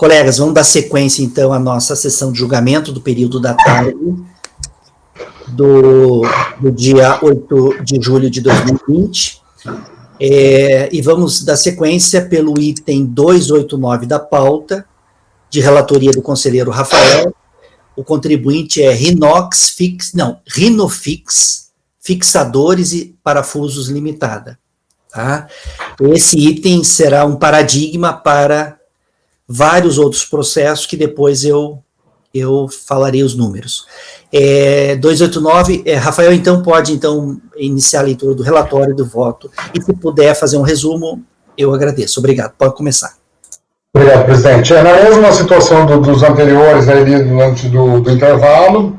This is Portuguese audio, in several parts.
Colegas, vamos dar sequência, então, à nossa sessão de julgamento do período da tarde do dia 8 de julho de 2020. E vamos dar sequência pelo item 289 da pauta, de relatoria do conselheiro Rafael. O contribuinte é Rinofix, Fixadores e Parafusos Limitada. Tá? Esse item será um paradigma para vários outros processos que depois eu falarei os números. 289, Rafael, então, pode iniciar a leitura do relatório do voto, e se puder fazer um resumo, eu agradeço. Obrigado, pode começar. Obrigado, presidente. Na mesma situação dos anteriores, ali, antes do intervalo,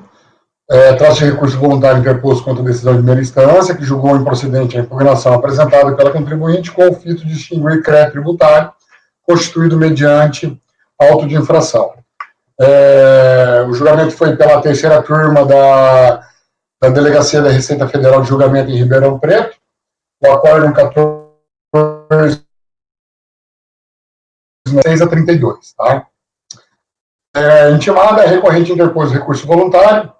trata-se de recurso voluntário interposto contra a decisão de primeira instância, que julgou improcedente a impugnação apresentada pela contribuinte com o fito de extinguir crédito tributário constituído mediante auto de infração. O julgamento foi pela terceira turma da Delegacia da Receita Federal de Julgamento em Ribeirão Preto, o acórdão 14.6/32, tá? Intimada, a recorrente interpôs recurso voluntário,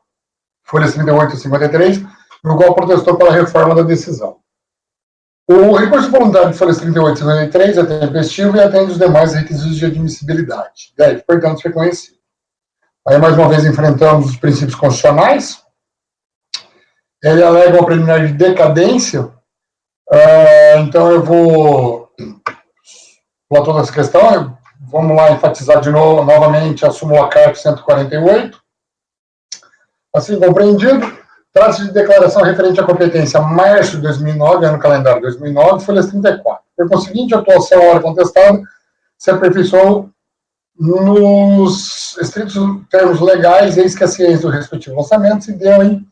folhas 38 e 53, no qual protestou pela reforma da decisão. O recurso voluntário de folhas 38 e 53 é tempestivo e atende os demais requisitos de admissibilidade. Deve, portanto, ser conhecido. Aí, mais uma vez, enfrentamos os princípios constitucionais. Ele alega uma preliminar de decadência. Então, eu vou pular toda essa questão. Vamos lá enfatizar de novo, novamente, a súmula CARF 148. Assim compreendido, trata-se de declaração referente à competência março de 2009, ano calendário 2009, folhas 34. Por conseguinte, a atuação à hora contestada se aperfeiçoou nos estritos termos legais, eis que a ciência do respectivo lançamento se deu em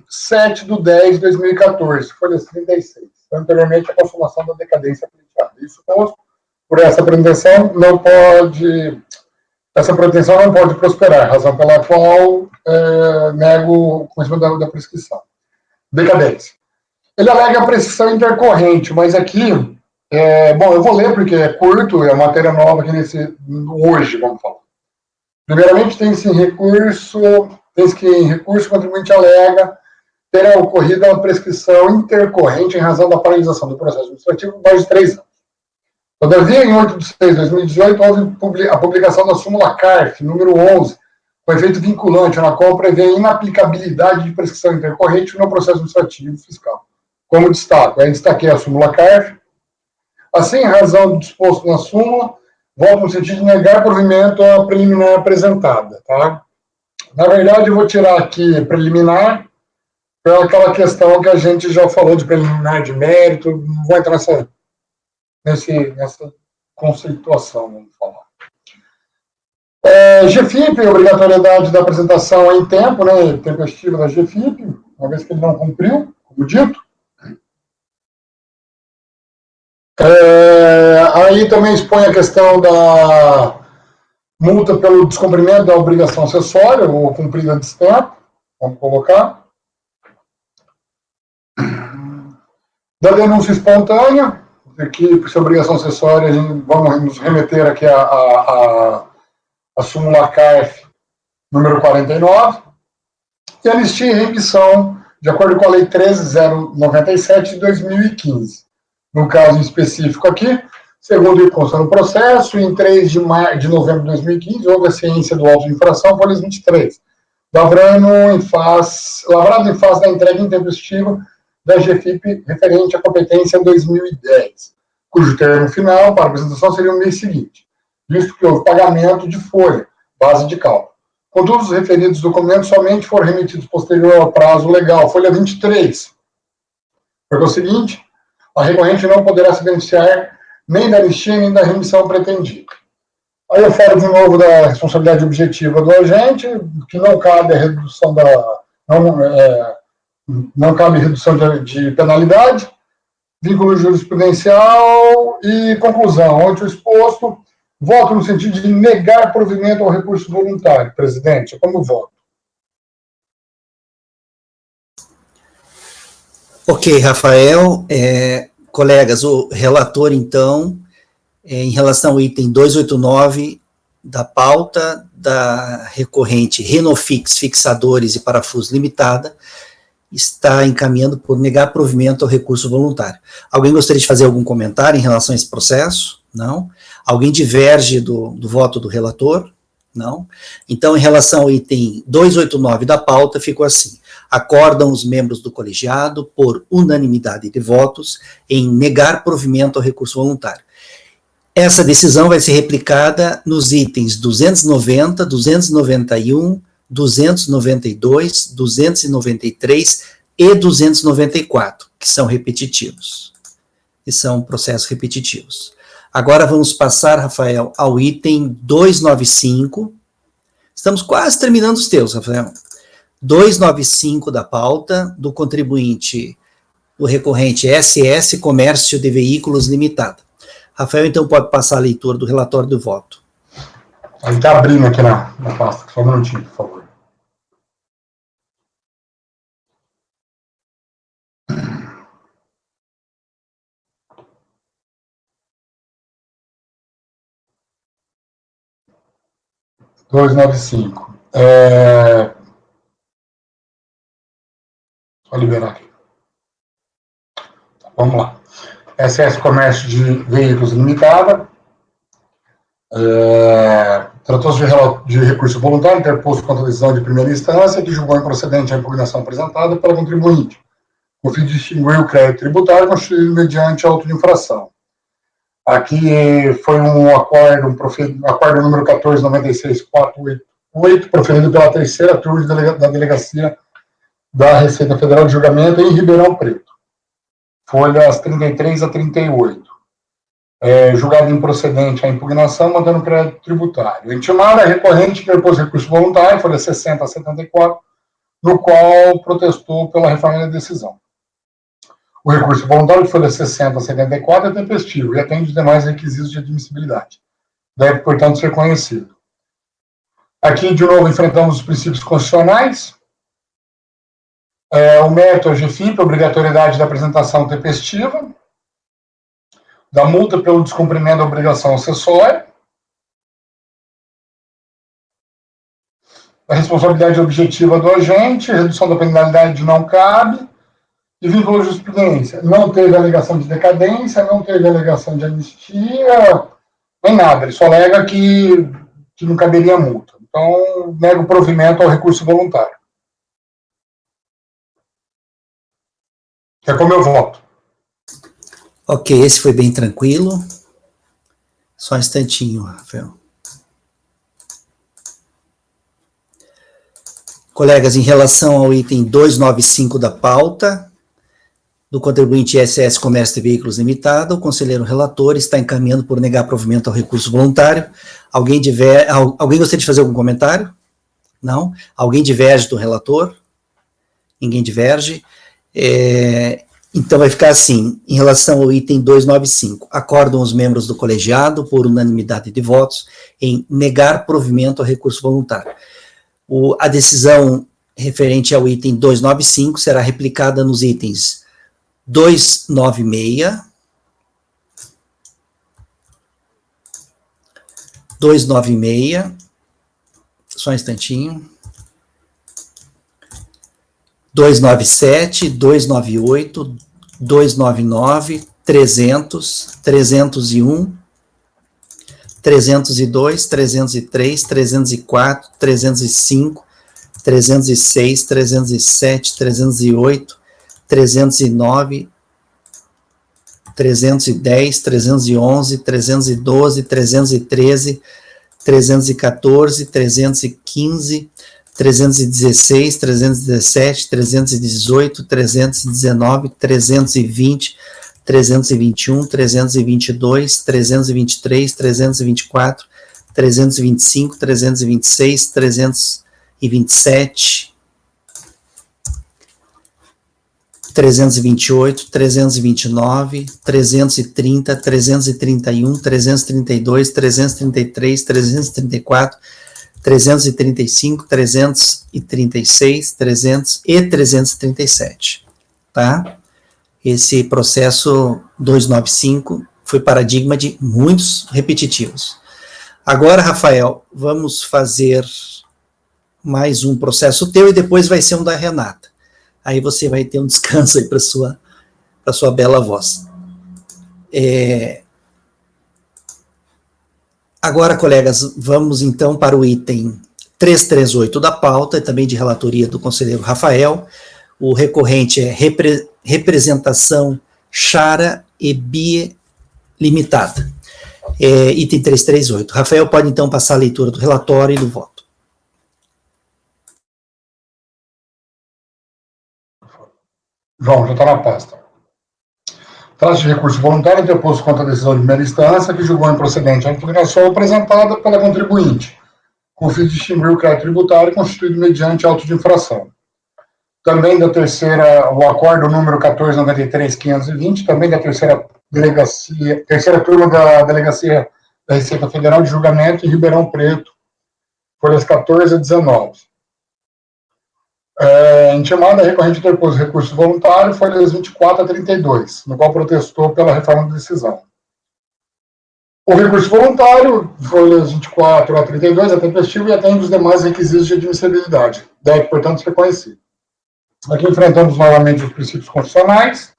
7/10/2014, folhas 36. Anteriormente, a consumação da decadência pleiteada. Isso por essa pretensão não pode prosperar, razão pela qual nego o conhecimento da prescrição. Decadência. Ele alega a prescrição intercorrente, mas aqui, eu vou ler porque é curto, é matéria nova aqui hoje, vamos falar. Primeiramente, tem-se que em recurso o contribuinte alega terá ocorrido a prescrição intercorrente em razão da paralisação do processo administrativo por mais de 3 anos. Todavia, em 8 de 6 de 2018, houve a publicação da súmula CARF, número 11, com efeito vinculante, na qual prevê a inaplicabilidade de prescrição intercorrente no processo administrativo fiscal. Como destaco, aí destaquei a súmula CARF. Assim, em razão do disposto na súmula, volto no sentido de negar provimento à preliminar apresentada. Tá? Na verdade, eu vou tirar aqui preliminar, pelaquela questão que a gente já falou de preliminar de mérito, não vou entrar nessa conceituação, vamos falar. GFIP, obrigatoriedade da apresentação em tempo, tempestiva da GFIP, uma vez que ele não cumpriu, como dito. Aí também expõe a questão da multa pelo descumprimento da obrigação acessória, ou cumprida a destempo, vamos colocar. Da denúncia espontânea, aqui, por ser obrigação acessória, vamos nos remeter aqui a súmula CARF número 49, e anistia e remissão, de acordo com a Lei 13.097 de 2015. No caso específico aqui, segundo consta no processo, em 3 de novembro de 2015, houve a ciência do auto de infração, folhas 23, lavrado em face da entrega intempestiva da GFIP referente à competência 2010, cujo termo final para apresentação seria no mês seguinte, visto que houve pagamento de folha, base de cálculo. Contudo, os referidos documentos somente foram remetidos posterior ao prazo legal, folha 23. Por conseguinte, a recorrente não poderá se beneficiar nem da anistia nem da remissão pretendida. Aí eu falo de novo da responsabilidade objetiva do agente, que não cabe a redução não cabe redução de penalidade, vínculo jurisprudencial e conclusão. Onde o exposto, voto no sentido de negar provimento ao recurso voluntário. Presidente, como voto? Ok, Rafael. Colegas, o relator, então, em relação ao item 289 da pauta da recorrente Renofix Fixadores e Parafusos Limitada, está encaminhando por negar provimento ao recurso voluntário. Alguém gostaria de fazer algum comentário em relação a esse processo? Não. Alguém diverge do voto do relator? Não. Então, em relação ao item 289 da pauta, ficou assim: acordam os membros do colegiado, por unanimidade de votos, em negar provimento ao recurso voluntário. Essa decisão vai ser replicada nos itens 290, 291, 292, 293 e 294, que são repetitivos, que são processos repetitivos. Agora vamos passar, Rafael, ao item 295. Estamos quase terminando os teus, Rafael. 295 da pauta, do contribuinte, o recorrente SS Comércio de Veículos Limitada. Rafael, então, pode passar a leitura do relatório do voto. Ele está abrindo aqui na pasta, só um minutinho, por favor. Vou liberar aqui. Vamos lá. SS Comércio de Veículos Limitada. Tratou-se de recurso voluntário interposto contra a decisão de primeira instância, que julgou improcedente a impugnação apresentada pela contribuinte, com o fim de distinguir o crédito tributário constituído mediante auto de infração. Aqui foi um acordo número 1496488, proferido pela terceira turma da Delegacia da Receita Federal de Julgamento em Ribeirão Preto. Folhas 33 a 38. Julgado improcedente a impugnação, mantendo o crédito tributário. Intimada, a recorrente interpôs recurso voluntário, folha 60 a 74, no qual protestou pela reforma da decisão. O recurso voluntário de folha 60 a 74 é tempestivo e atende os demais requisitos de admissibilidade. Deve, portanto, ser conhecido. Aqui, de novo, enfrentamos os princípios constitucionais. O mérito, a GFIP, a obrigatoriedade da apresentação tempestiva, da multa pelo descumprimento da obrigação acessória, a responsabilidade objetiva do agente, redução da penalidade não cabe, e vínculo de jurisprudência. Não teve alegação de decadência, não teve alegação de anistia, nem nada. Ele só alega que não caberia multa. Então, nega o provimento ao recurso voluntário. Que é como eu voto. Ok, esse foi bem tranquilo. Só um instantinho, Rafael. Colegas, em relação ao item 295 da pauta, do contribuinte SS Comércio de Veículos Limitada, o conselheiro relator está encaminhando por negar provimento ao recurso voluntário. Alguém gostaria de fazer algum comentário? Não? Alguém diverge do relator? Ninguém diverge. Então vai ficar assim, em relação ao item 295, acordam os membros do colegiado, por unanimidade de votos, em negar provimento ao recurso voluntário. A decisão referente ao item 295 será replicada nos itens 296, 296, só um instantinho, 297, 298, 299, 300, 301, 302, 303, 304, 305, 306, 307, 308, 309, 310, 311, 312, 313, 314, 315, 316, 317, 318, 319, 320, 321, 322, 323, 324, 325, 326, 327, 328, 329, 330, 331, 332, 333, 334, 335, 336, 300 e 337, tá? Esse processo 295 foi paradigma de muitos repetitivos. Agora, Rafael, vamos fazer mais um processo teu e depois vai ser um da Renata. Aí você vai ter um descanso aí para sua bela voz. Agora, colegas, vamos então para o item 338 da pauta, e também de relatoria do conselheiro Rafael. O recorrente é representação Chara e Bie Limitada. Item 338. Rafael pode então passar a leitura do relatório e do voto. João, já está na pasta. Trata-se de recurso voluntário interposto contra a decisão de primeira instância que julgou improcedente a impugnação apresentada pela contribuinte, com o fim de extinguir o crédito tributário constituído mediante auto de infração. Também da terceira, o acordo número 1493-520, também da terceira turma da Delegacia da Receita Federal de Julgamento em Ribeirão Preto, folhas 14 a 19. Intimada, a recorrente interpôs recurso voluntário, folhas 24 a 32, no qual protestou pela reforma da decisão. O recurso voluntário, folhas 24 a 32, é tempestivo e atende os demais requisitos de admissibilidade. Deve, portanto, ser reconhecido. Aqui enfrentamos novamente os princípios constitucionais.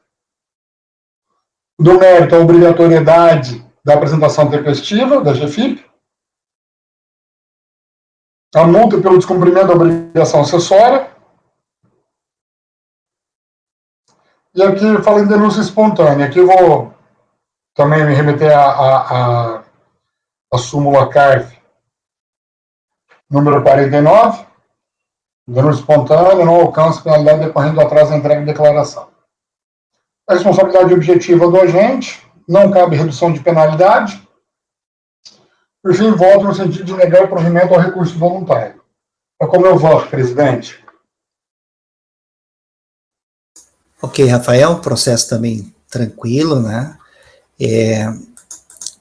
Do mérito, a obrigatoriedade da apresentação tempestiva da GFIP. A multa pelo descumprimento da obrigação acessória. E aqui, falando em denúncia espontânea, aqui eu vou também me remeter a súmula CARF número 49. Denúncia espontânea não alcança penalidade decorrendo do atraso da entrega de declaração. A responsabilidade objetiva do agente, não cabe redução de penalidade. Por fim, voto no sentido de negar o provimento ao recurso voluntário. É como eu voto, presidente. Ok, Rafael, processo também tranquilo, né?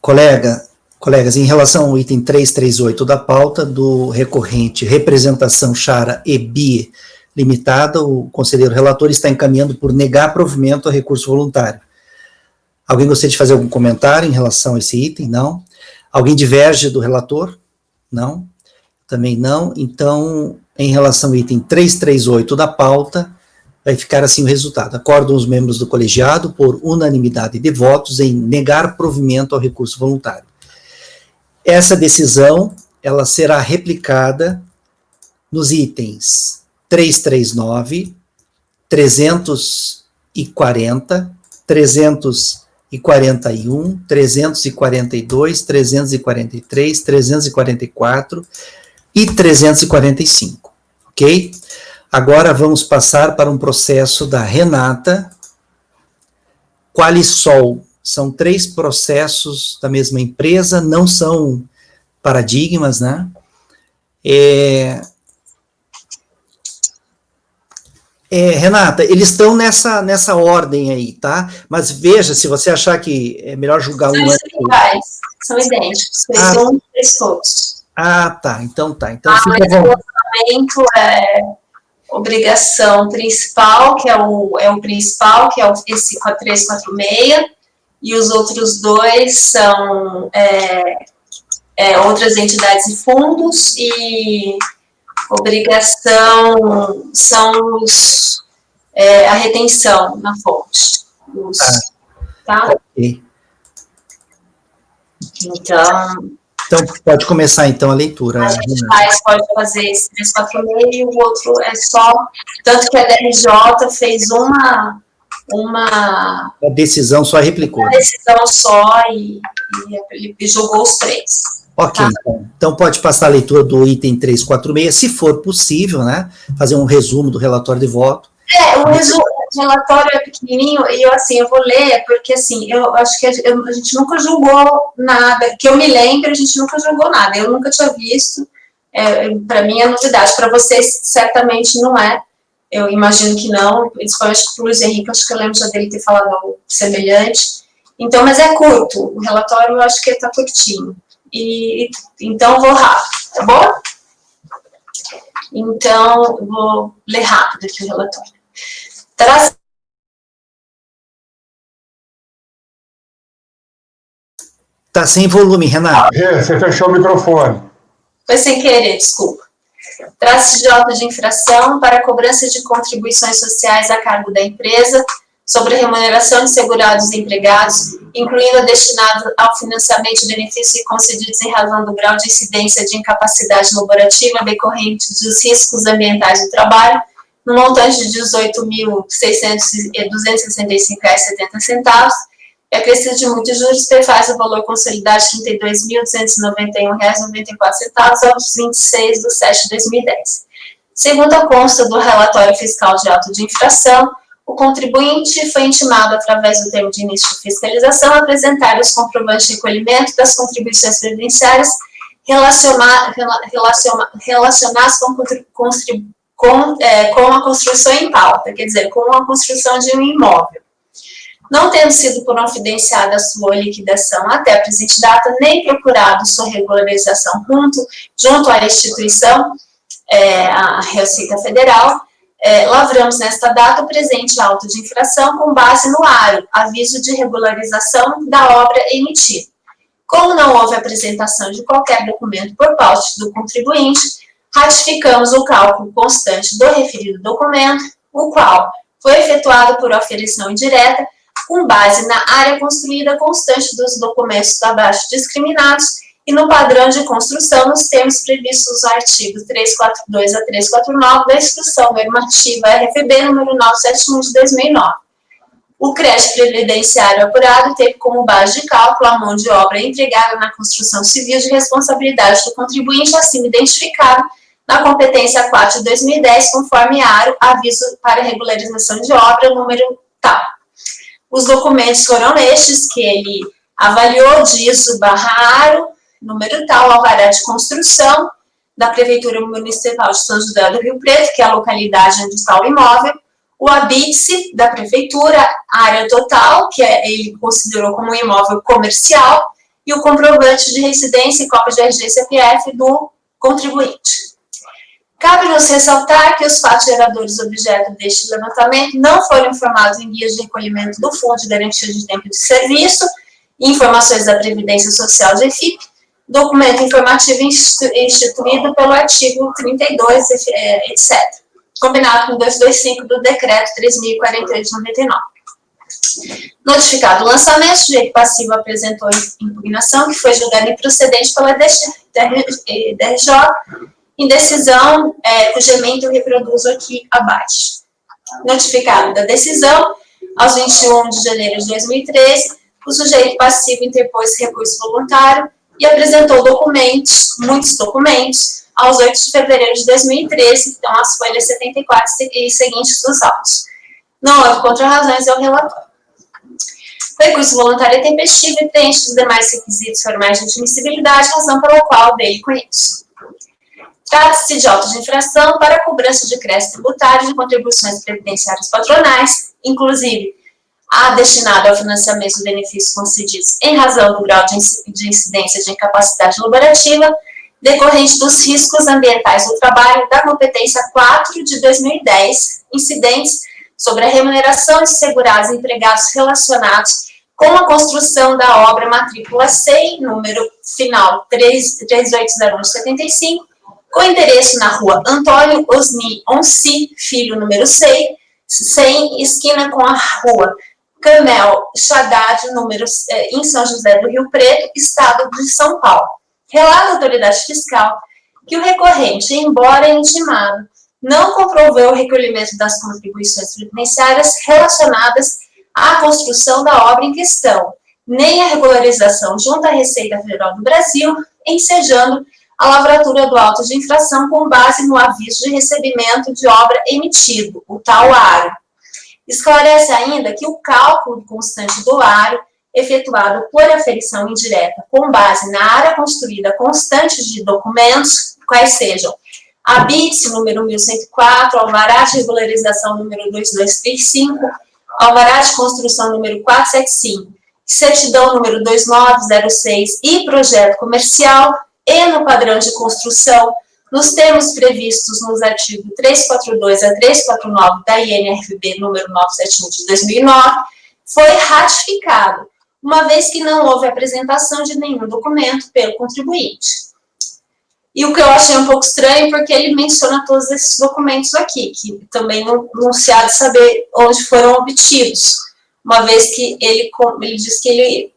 Colegas, em relação ao item 338 da pauta do recorrente representação Chara e Bie Limitada, o conselheiro relator está encaminhando por negar provimento ao recurso voluntário. Alguém gostaria de fazer algum comentário em relação a esse item? Não. Alguém diverge do relator? Não. Também não. Então, em relação ao item 338 da pauta, vai ficar assim o resultado. Acordam os membros do colegiado por unanimidade de votos em negar provimento ao recurso voluntário. Essa decisão, ela será replicada nos itens 339, 340, 341, 342, 343, 344 e 345, ok? Agora vamos passar para um processo da Renata Qualisol. São 3 processos da mesma empresa, não são paradigmas, né? Renata, eles estão nessa ordem aí, tá? Mas veja, se você achar que é melhor julgar um... São iguais, são idênticos, eles todos. Tá. Então fica bom. O relacionamento é obrigação principal, que é o principal, que é esse 346, e os outros 2 são outras entidades e fundos, e obrigação são a retenção na fonte. Tá? Ok. Então, pode começar então a leitura. A gente pode fazer esse 346 e o outro é só, tanto que a DRJ fez uma decisão só replicou. Uma decisão só e jogou os 3. Ok, tá? Então pode passar a leitura do item 346, se for possível, né? Fazer um resumo do relatório de voto. O relatório é pequenininho e eu vou ler, porque assim, eu acho que a gente nunca julgou nada, que eu me lembro, a gente nunca julgou nada, eu nunca tinha visto, para mim é novidade, para vocês certamente não é, eu imagino que não, principalmente com o Luiz Henrique, acho que eu lembro já dele ter falado algo semelhante, então, mas é curto, o relatório eu acho que está curtinho, então eu vou rápido, tá bom? Então, eu vou ler rápido aqui o relatório. Traz Tá sem volume, Renato. Você fechou o microfone. Foi sem querer, desculpa. Trata-se de auto de infração para a cobrança de contribuições sociais a cargo da empresa sobre a remuneração de segurados e empregados, incluindo a destinada ao financiamento de benefícios concedidos em razão do grau de incidência de incapacidade laborativa decorrente dos riscos ambientais do trabalho, no montante de R$ 18.265,70, e acrescido de muitos juros, prefaz o valor consolidado de R$ 32.291,94 aos 26 de 7 de 2010. Segundo a consta do relatório fiscal de auto de infração, o contribuinte foi intimado, através do termo de início de fiscalização, a apresentar os comprovantes de recolhimento das contribuições previdenciárias relacionadas com a construção em pauta, quer dizer, com a construção de um imóvel. Não tendo sido providenciada a sua liquidação até a presente data, nem procurado sua regularização junto à instituição, a Receita Federal, lavramos nesta data o presente auto de infração com base no ARO, aviso de regularização da obra emitido. Como não houve apresentação de qualquer documento por parte do contribuinte, ratificamos o cálculo constante do referido documento, o qual foi efetuado por oferição indireta, com base na área construída constante dos documentos abaixo discriminados e no padrão de construção nos termos previstos nos artigos 342 a 349 da Instrução Normativa RFB número 971 de 2009. O crédito previdenciário apurado teve como base de cálculo a mão de obra empregada na construção civil de responsabilidade do contribuinte acima identificado na competência 4 de 2010, conforme ARO, aviso para regularização de obra número tal. Os documentos foram estes que ele avaliou, DISO/ARO, número tal, alvará de construção da Prefeitura Municipal de São José do Rio Preto, que é a localidade onde está o imóvel, o ABITSE da Prefeitura, área total, que ele considerou como um imóvel comercial, e o comprovante de residência e cópia de RG/CPF do contribuinte. Cabe-nos ressaltar que os fatos geradores objeto deste levantamento não foram informados em guias de recolhimento do Fundo de Garantia de Tempo de Serviço, informações da Previdência Social de EFIP, documento informativo instituído pelo artigo 32, etc., combinado com 225 do Decreto 3.043 de 99. Notificado o lançamento, o sujeito passivo apresentou impugnação que foi julgada improcedente pela DRJ, em decisão cujo emento eu reproduzo aqui abaixo. Notificado da decisão, aos 21 de janeiro de 2013, o sujeito passivo interpôs recurso voluntário e apresentou documentos, muitos documentos, aos 8 de fevereiro de 2013, então as folhas 74 e seguintes dos autos. Não houve contrarrazões ao relatório. O recurso voluntário é tempestivo e preenche os demais requisitos formais de admissibilidade, razão pela qual dele conheço. Trata-se de auto de infração para a cobrança de crédito tributário de contribuições previdenciárias patronais, inclusive a destinada ao financiamento de benefícios concedidos em razão do grau de incidência de incapacidade laborativa, decorrente dos riscos ambientais do trabalho da competência 4 de 2010, incidentes sobre a remuneração de segurados e empregados relacionados com a construção da obra matrícula SEI, número final 380175, com endereço na rua Antônio Osni Onsi, filho número 100, esquina com a rua Camel Haddad, número em São José do Rio Preto, estado de São Paulo. Relata a autoridade fiscal que o recorrente, embora intimado, não comprovou o recolhimento das contribuições previdenciárias relacionadas à construção da obra em questão, nem a regularização junto à Receita Federal do Brasil, ensejando a lavratura do auto de infração com base no aviso de recebimento de obra emitido, o tal ARO. Esclarece ainda que o cálculo constante do ARO, efetuado por aferição indireta com base na área construída constante de documentos, quais sejam a BITS número 1104, alvará de regularização número 2235, alvará de construção número 475, certidão número 2906 e projeto comercial, e no padrão de construção, nos termos previstos nos artigos 342 a 349 da INRB número 971 de 2009, foi ratificado, uma vez que não houve apresentação de nenhum documento pelo contribuinte. E o que eu achei um pouco estranho, porque ele menciona todos esses documentos aqui, que também não se há de saber onde foram obtidos, uma vez que ele diz que ele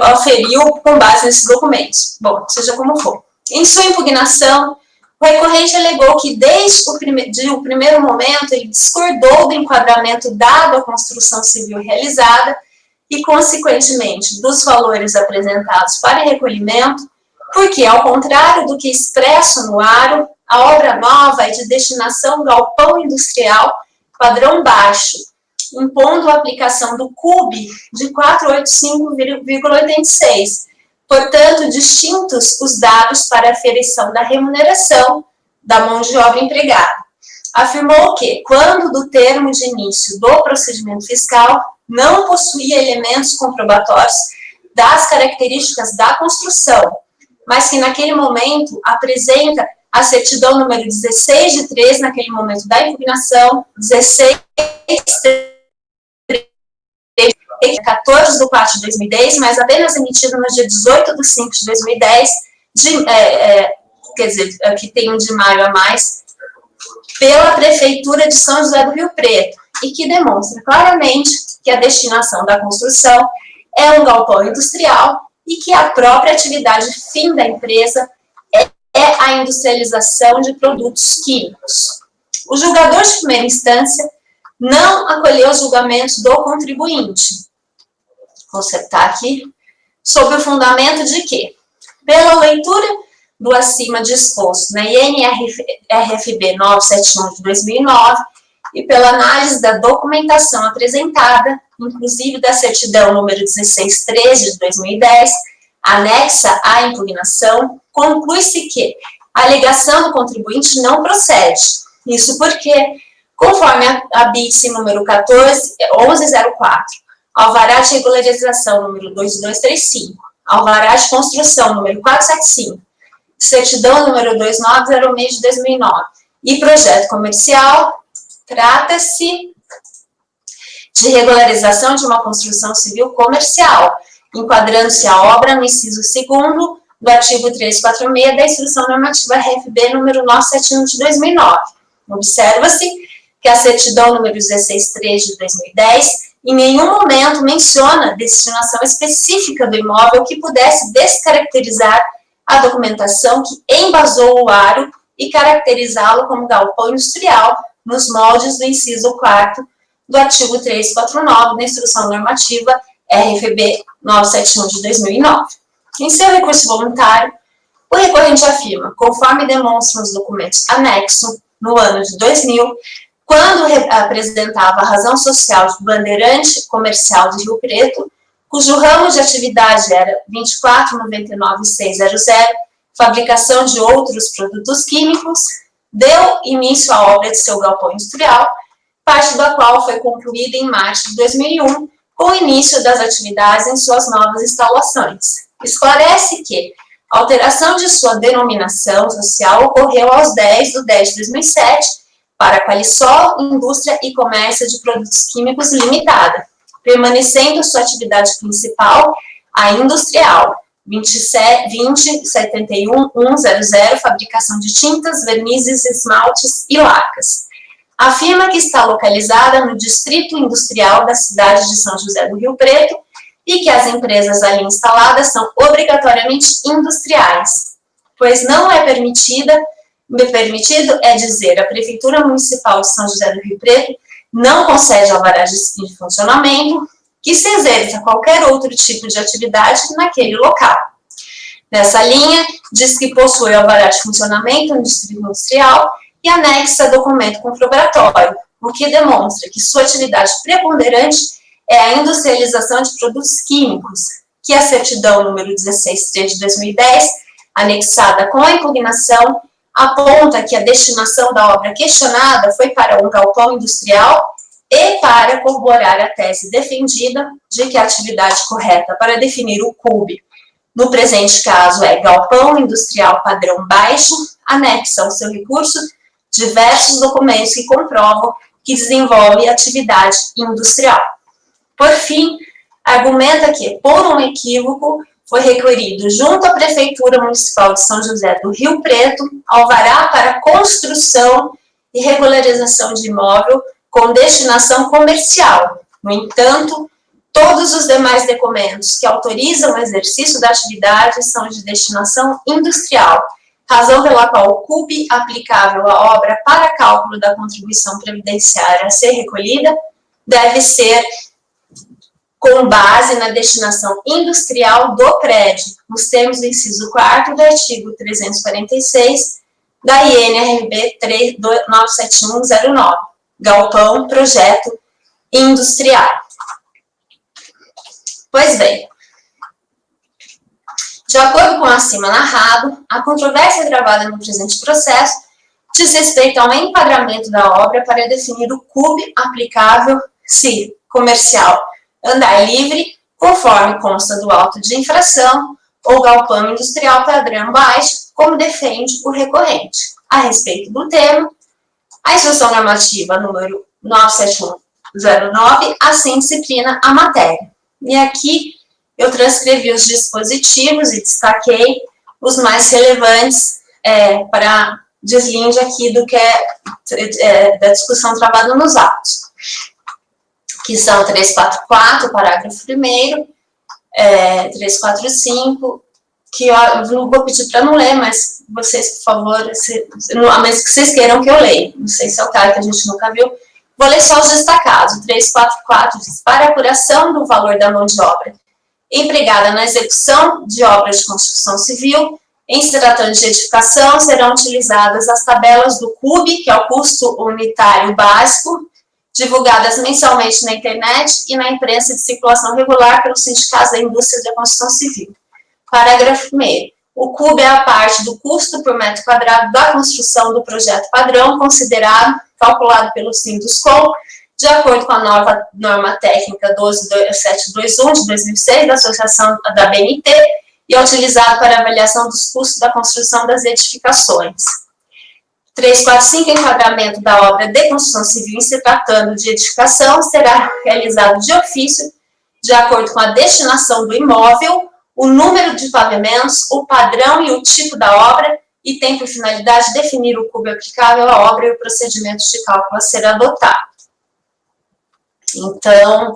aferiu com base nesses documentos. Bom, seja como for. Em sua impugnação, o recorrente alegou que desde o primeiro momento ele discordou do enquadramento dado à construção civil realizada e, consequentemente, dos valores apresentados para recolhimento, porque, ao contrário do que expresso no aro, a obra nova é de destinação galpão industrial padrão baixo, impondo a aplicação do CUB de 485,86. Portanto, distintos os dados para aferição da remuneração da mão de obra empregada. Afirmou que, quando do termo de início do procedimento fiscal, não possuía elementos comprobatórios das características da construção, mas que naquele momento apresenta a certidão número 16 de 3, naquele momento da impugnação, 16 14 de 4 de 2010, mas apenas emitido no dia 18 de 5 de 2010, quer dizer, aqui tem um de maio a mais, pela Prefeitura de São José do Rio Preto, e que demonstra claramente que a destinação da construção é um galpão industrial e que a própria atividade fim da empresa é a industrialização de produtos químicos. O julgador de primeira instância não acolheu os julgamentos do contribuinte. Vou acertar aqui. Sob o fundamento de que, pela leitura do acima disposto na INRFB 971 de 2009 e pela análise da documentação apresentada, inclusive da certidão número 1613 de 2010, anexa à impugnação, conclui-se que a alegação do contribuinte não procede. Isso porque, conforme a BITS número 1104, alvará de regularização número 2235, alvará de construção número 475, certidão número 2906 de 2009 e projeto comercial, trata-se de regularização de uma construção civil comercial, enquadrando-se a obra no inciso 2º do artigo 346 da Instrução Normativa RFB número 971 de 2009. Observa-se que a certidão número 1613 de 2010 em nenhum momento menciona destinação específica do imóvel que pudesse descaracterizar a documentação que embasou o aro e caracterizá-lo como galpão industrial nos moldes do inciso 4º do artigo 349 da Instrução Normativa RFB 971 de 2009. Em seu recurso voluntário, o recorrente afirma, conforme demonstram os documentos anexo, no ano de 2000, quando apresentava a razão social de bandeirante comercial de Rio Preto, cujo ramo de atividade era 24.99.600, fabricação de outros produtos químicos, deu início à obra de seu galpão industrial, parte da qual foi concluída em março de 2001, com o início das atividades em suas novas instalações. Esclarece que a alteração de sua denominação social ocorreu aos 10 de 10 de 2007 para a Qualisol Indústria e Comércio de Produtos Químicos Limitada, permanecendo sua atividade principal a industrial, 2071100, fabricação de tintas, vernizes, esmaltes e lacas. Afirma que está localizada no distrito industrial da cidade de São José do Rio Preto e que as empresas ali instaladas são obrigatoriamente industriais, pois não é permitido é dizer, a Prefeitura Municipal de São José do Rio Preto não concede alvará de funcionamento que se exerça qualquer outro tipo de atividade naquele local. Nessa linha, diz que possui alvará de funcionamento no distrito industrial e anexa documento comprobatório, o que demonstra que sua atividade preponderante é a industrialização de produtos químicos, que a certidão número 16.3 de 2010, anexada com a impugnação, aponta que a destinação da obra questionada foi para um galpão industrial e para corroborar a tese defendida de que a atividade correta para definir o CUB, no presente caso é galpão industrial padrão baixo, anexa ao seu recurso diversos documentos que comprovam que desenvolve atividade industrial. Por fim, argumenta que, por um equívoco, foi requerido junto à Prefeitura Municipal de São José do Rio Preto alvará para construção e regularização de imóvel com destinação comercial. No entanto, todos os demais documentos que autorizam o exercício da atividade são de destinação industrial, razão pela qual o CUB aplicável à obra para cálculo da contribuição previdenciária a ser recolhida deve ser com base na destinação industrial do prédio, nos termos do inciso 4º do artigo 346 da INRB 97109, galpão, projeto industrial. Pois bem, de acordo com o acima narrado, a controvérsia gravada no presente processo diz respeito ao enquadramento da obra para definir o CUB aplicável se comercial andar livre, conforme consta do auto de infração, ou galpão industrial padrão baixo, como defende o recorrente. A respeito do tema, a instrução normativa número 97109 assim disciplina a matéria. E aqui eu transcrevi os dispositivos e destaquei os mais relevantes para deslinde aqui do que da discussão travada nos autos, que são 344, parágrafo 1º, 345, que eu não vou pedir para não ler, mas vocês, por favor, a menos que vocês queiram que eu leia, não sei se é o caso que a gente nunca viu, vou ler só os destacados. O 344 diz, para a apuração do valor da mão de obra empregada na execução de obras de construção civil, em se tratando de edificação, serão utilizadas as tabelas do CUB, que é o custo unitário básico, divulgadas mensalmente na internet e na imprensa de circulação regular pelos sindicatos da indústria da construção civil. Parágrafo 1º. O CUB é a parte do custo por metro quadrado da construção do projeto padrão, considerado, calculado pelo Sinduscom, de acordo com a nova norma técnica 12721 de 2006 da Associação da BNT, e é utilizado para avaliação dos custos da construção das edificações. 345, enquadramento da obra de construção civil em se tratando de edificação, será realizado de ofício, de acordo com a destinação do imóvel, o número de pavimentos, o padrão e o tipo da obra, e tem por finalidade definir o CUB aplicável à obra e o procedimento de cálculo a ser adotado. Então,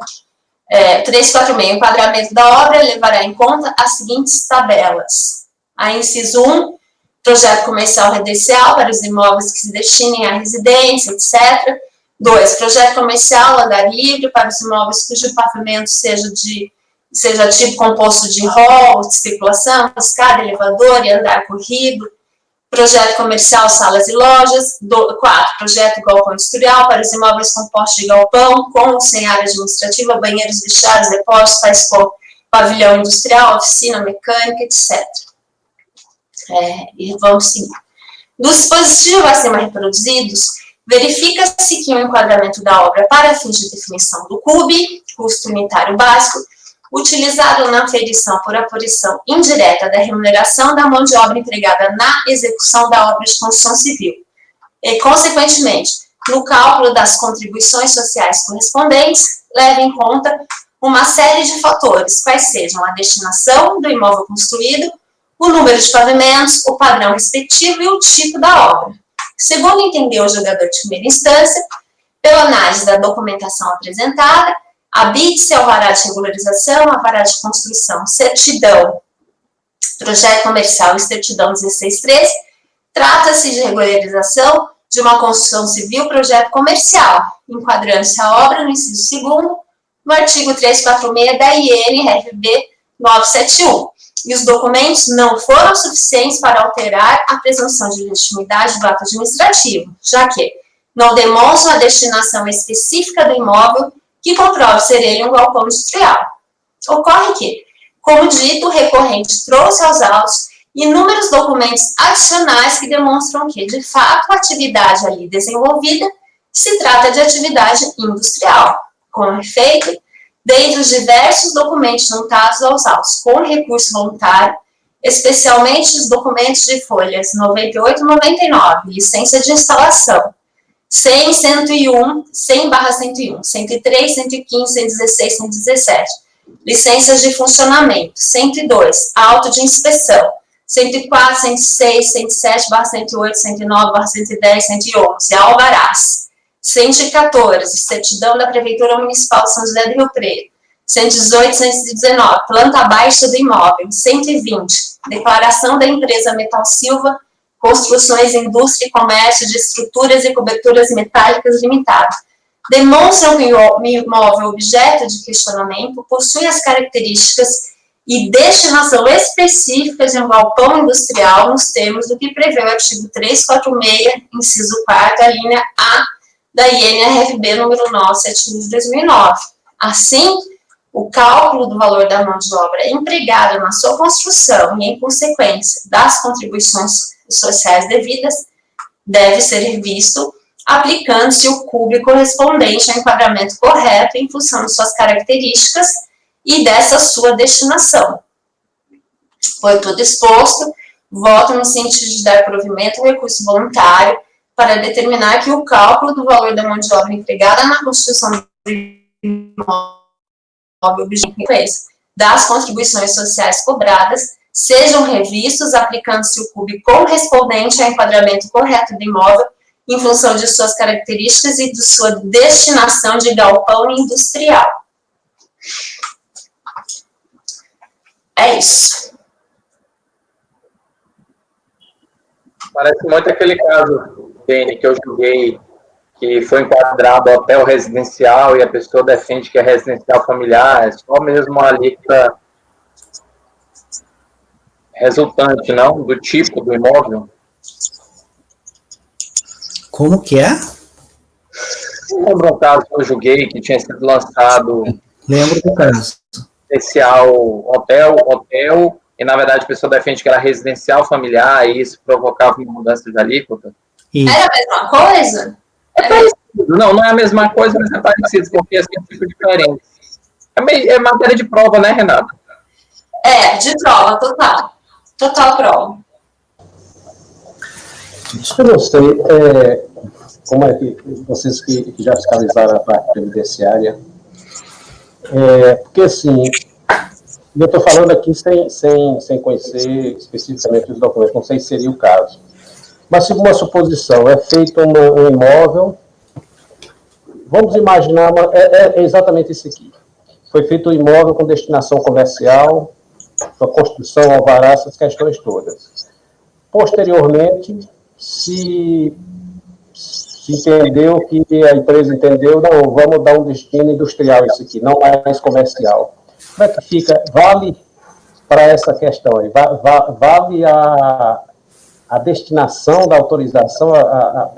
346, enquadramento da obra levará em conta as seguintes tabelas. A inciso 1, projeto comercial residencial para os imóveis que se destinem à residência, etc. 2, projeto comercial andar livre para os imóveis cujo pavimento seja tipo composto de hall, de circulação, escada, elevador e andar corrido. Projeto comercial, salas e lojas. 4, projeto galpão industrial para os imóveis compostos de galpão, com ou sem área administrativa, banheiros, vestiários, depósitos, tais como pavilhão industrial, oficina, mecânica, etc. E vamos seguir. Dos dispositivos acima reproduzidos, verifica-se que o enquadramento da obra para fins de definição do CUB, custo unitário básico, utilizado na aferição por apuração indireta da remuneração da mão de obra empregada na execução da obra de construção civil, e, consequentemente, no cálculo das contribuições sociais correspondentes, leva em conta uma série de fatores, quais sejam a destinação do imóvel construído, o número de pavimentos, o padrão respectivo e o tipo da obra. Segundo entendeu o julgador de primeira instância, pela análise da documentação apresentada, habite-se alvará de regularização, alvará de construção, certidão, projeto comercial e certidão 1613, trata-se de regularização de uma construção civil, projeto comercial, enquadrando-se a obra no inciso 2º, no artigo 346 da INRB 971. E os documentos não foram suficientes para alterar a presunção de legitimidade do ato administrativo, já que não demonstram a destinação específica do imóvel que comprove ser ele um galpão industrial. Ocorre que, como dito, o recorrente trouxe aos autos inúmeros documentos adicionais que demonstram que, de fato, a atividade ali desenvolvida se trata de atividade industrial. Com efeito, dentre os diversos documentos juntados aos autos com recurso voluntário, especialmente os documentos de folhas 98 e 99, licença de instalação, 100, 101, 100/101, 103, 115, 116, 117. Licenças de funcionamento. 102, auto de inspeção. 104, 106, 107/108, 109/110, 111, alvarás. 114, certidão da Prefeitura Municipal de São José do Rio Preto. 118, 119, planta baixa do imóvel. 120, declaração da empresa Metal Silva, Construções, Indústria e Comércio de Estruturas e Coberturas Metálicas Limitada. Demonstram que o imóvel objeto de questionamento possui as características e destinação específica de um galpão industrial nos termos do que prevê o artigo 346, inciso 4º, a linha A da INRFB número 975 de 2009. Assim, o cálculo do valor da mão de obra empregada na sua construção e, em consequência, das contribuições sociais devidas, deve ser revisto, aplicando-se o cúbico correspondente ao enquadramento correto em função de suas características e dessa sua destinação. Por tudo exposto, voto no sentido de dar provimento ao recurso voluntário para determinar que o cálculo do valor da mão de obra empregada na construção do imóvel das contribuições sociais cobradas sejam revistos, aplicando-se o cúbico correspondente ao enquadramento correto do imóvel em função de suas características e de sua destinação de galpão industrial. É isso. Parece muito aquele caso, Dene, que eu julguei, que foi enquadrado hotel residencial e a pessoa defende que é residencial familiar, é só mesmo a alíquota resultante, não? Do tipo do imóvel. Como que é? Lembra um caso que eu julguei que tinha sido lançado... Lembro do caso. Residencial hotel, e na verdade a pessoa defende que era residencial familiar e isso provocava uma mudança de alíquota. Era a mesma coisa? É parecido. Não é a mesma coisa, mas é parecido, porque é um tipo diferente. É matéria de prova, né, Renata? É, de prova, total. Total prova. Eu não sei, como é que vocês que já fiscalizaram a parte previdenciária, porque assim, eu estou falando aqui sem conhecer especificamente os documentos, não sei se seria o caso. Mas, segundo uma suposição, é feito um imóvel, vamos imaginar, é exatamente isso aqui. Foi feito um imóvel com destinação comercial, a construção, alvará, essas questões todas. Posteriormente, se entendeu que a empresa entendeu, não, vamos dar um destino industrial isso aqui, não mais comercial. Como é que fica? Vale para essa questão aí? Vale a destinação da autorização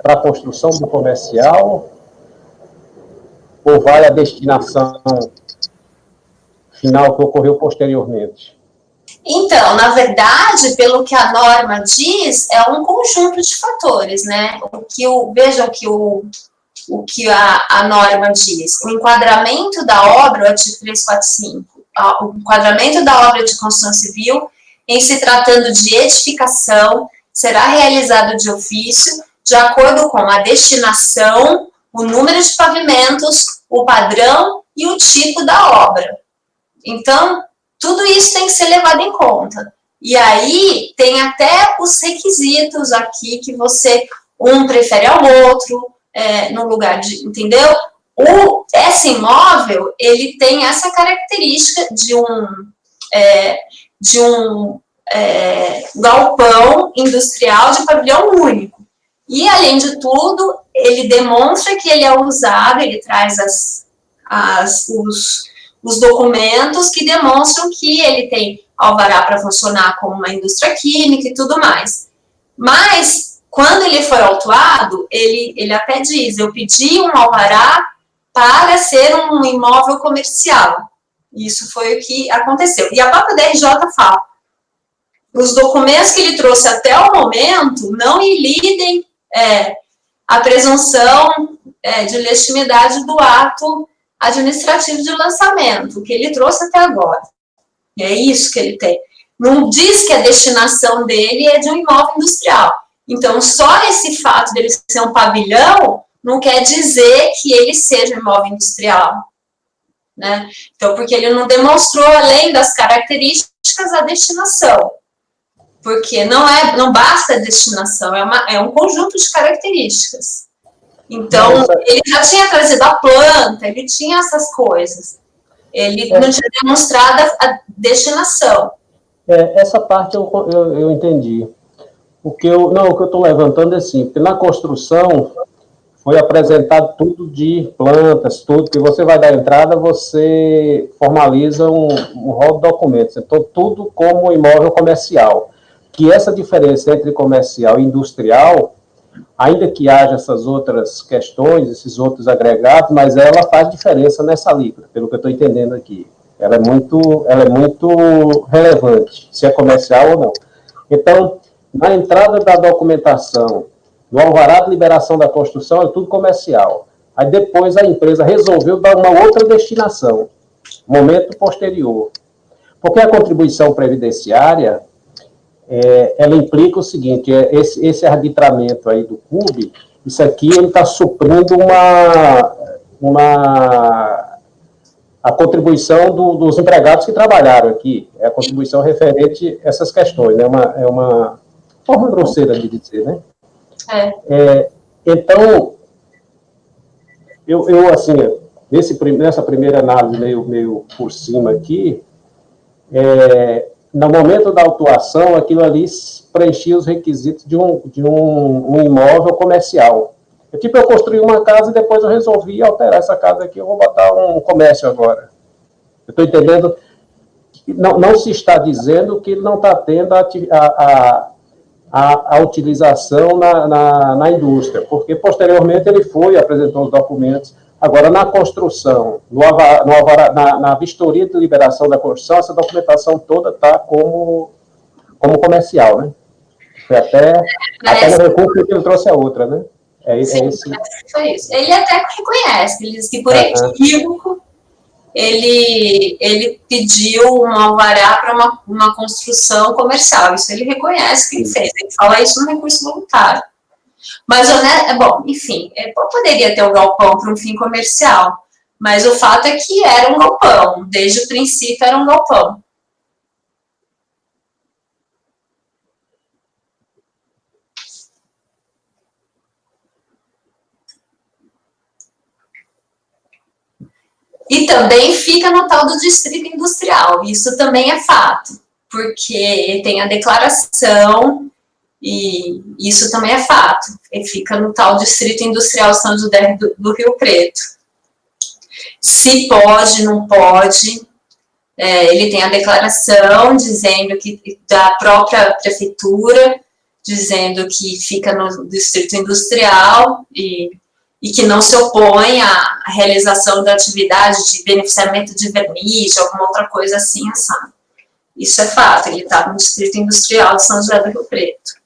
para a construção do comercial ou vale a destinação final que ocorreu posteriormente? Então, na verdade, pelo que a norma diz, é um conjunto de fatores, né? Vejam que o que a norma diz. O enquadramento da obra, o artigo 345, o enquadramento da obra de construção civil, em se tratando de edificação, será realizado de ofício, de acordo com a destinação, o número de pavimentos, o padrão e o tipo da obra. Então, tudo isso tem que ser levado em conta. E aí, tem até os requisitos aqui que um prefere ao outro, no lugar de, entendeu? Esse imóvel, ele tem essa característica de um galpão industrial de pavilhão único. E, além de tudo, ele demonstra que ele é usado, ele traz os documentos que demonstram que ele tem alvará para funcionar como uma indústria química e tudo mais. Mas, quando ele foi autuado, ele até diz, eu pedi um alvará para ser um imóvel comercial. Isso foi o que aconteceu. E a própria DRJ fala, os documentos que ele trouxe até o momento não ilidem a presunção de legitimidade do ato administrativo de lançamento, que ele trouxe até agora. E é isso que ele tem. Não diz que a destinação dele é de um imóvel industrial. Então, só esse fato dele ser um pavilhão não quer dizer que ele seja imóvel industrial, né? Então, porque ele não demonstrou, além das características, a destinação. Porque não basta a destinação, é um conjunto de características. Então, ele já tinha trazido a planta, ele tinha essas coisas. Ele não tinha demonstrado a destinação. Essa parte eu entendi. O que eu estou levantando é assim, porque na construção foi apresentado tudo de plantas, tudo, que você vai dar entrada, você formaliza um rol de documentos. Então, tudo como imóvel comercial. Que essa diferença entre comercial e industrial, ainda que haja essas outras questões, esses outros agregados, mas ela faz diferença nessa alíquota, pelo que eu estou entendendo aqui. Ela é muito relevante, se é comercial ou não. Então, na entrada da documentação, no alvará de liberação da construção, é tudo comercial. Aí depois a empresa resolveu dar uma outra destinação, momento posterior. Porque a contribuição previdenciária, ela implica o seguinte, esse arbitramento aí do CUB, isso aqui ele está suprindo a contribuição dos empregados que trabalharam aqui, é a contribuição referente a essas questões, né? É uma forma grosseira de dizer, né? Então, eu assim, nessa primeira análise meio por cima aqui, no momento da autuação, aquilo ali preenchia os requisitos de um imóvel comercial. Eu construí uma casa e depois eu resolvi alterar essa casa aqui, eu vou botar um comércio agora. Eu estou entendendo, não se está dizendo que não está tendo a utilização na indústria, porque posteriormente ele apresentou os documentos. Agora, na construção, na vistoria de liberação da construção, essa documentação toda está como comercial, né? Foi até no recurso que ele trouxe a outra, né? Sim, foi isso. Ele até reconhece, ele diz que por equívoco ele pediu um alvará para uma construção comercial. Isso ele reconhece que ele fez. Ele fala isso no recurso voluntário. Mas, bom, enfim, poderia ter um galpão para um fim comercial, mas o fato é que era um galpão. Desde o princípio era um galpão. E também fica no tal do distrito industrial, isso também é fato, porque tem a declaração, e isso também é fato, e fica no tal distrito industrial São José do Rio Preto. Se pode, não pode, ele tem a declaração dizendo que, da própria prefeitura, dizendo que fica no distrito industrial, e que não se opõe à realização da atividade de beneficiamento de verniz, alguma outra coisa assim, sabe? Isso é fato, ele está no Distrito Industrial de São José do Rio Preto.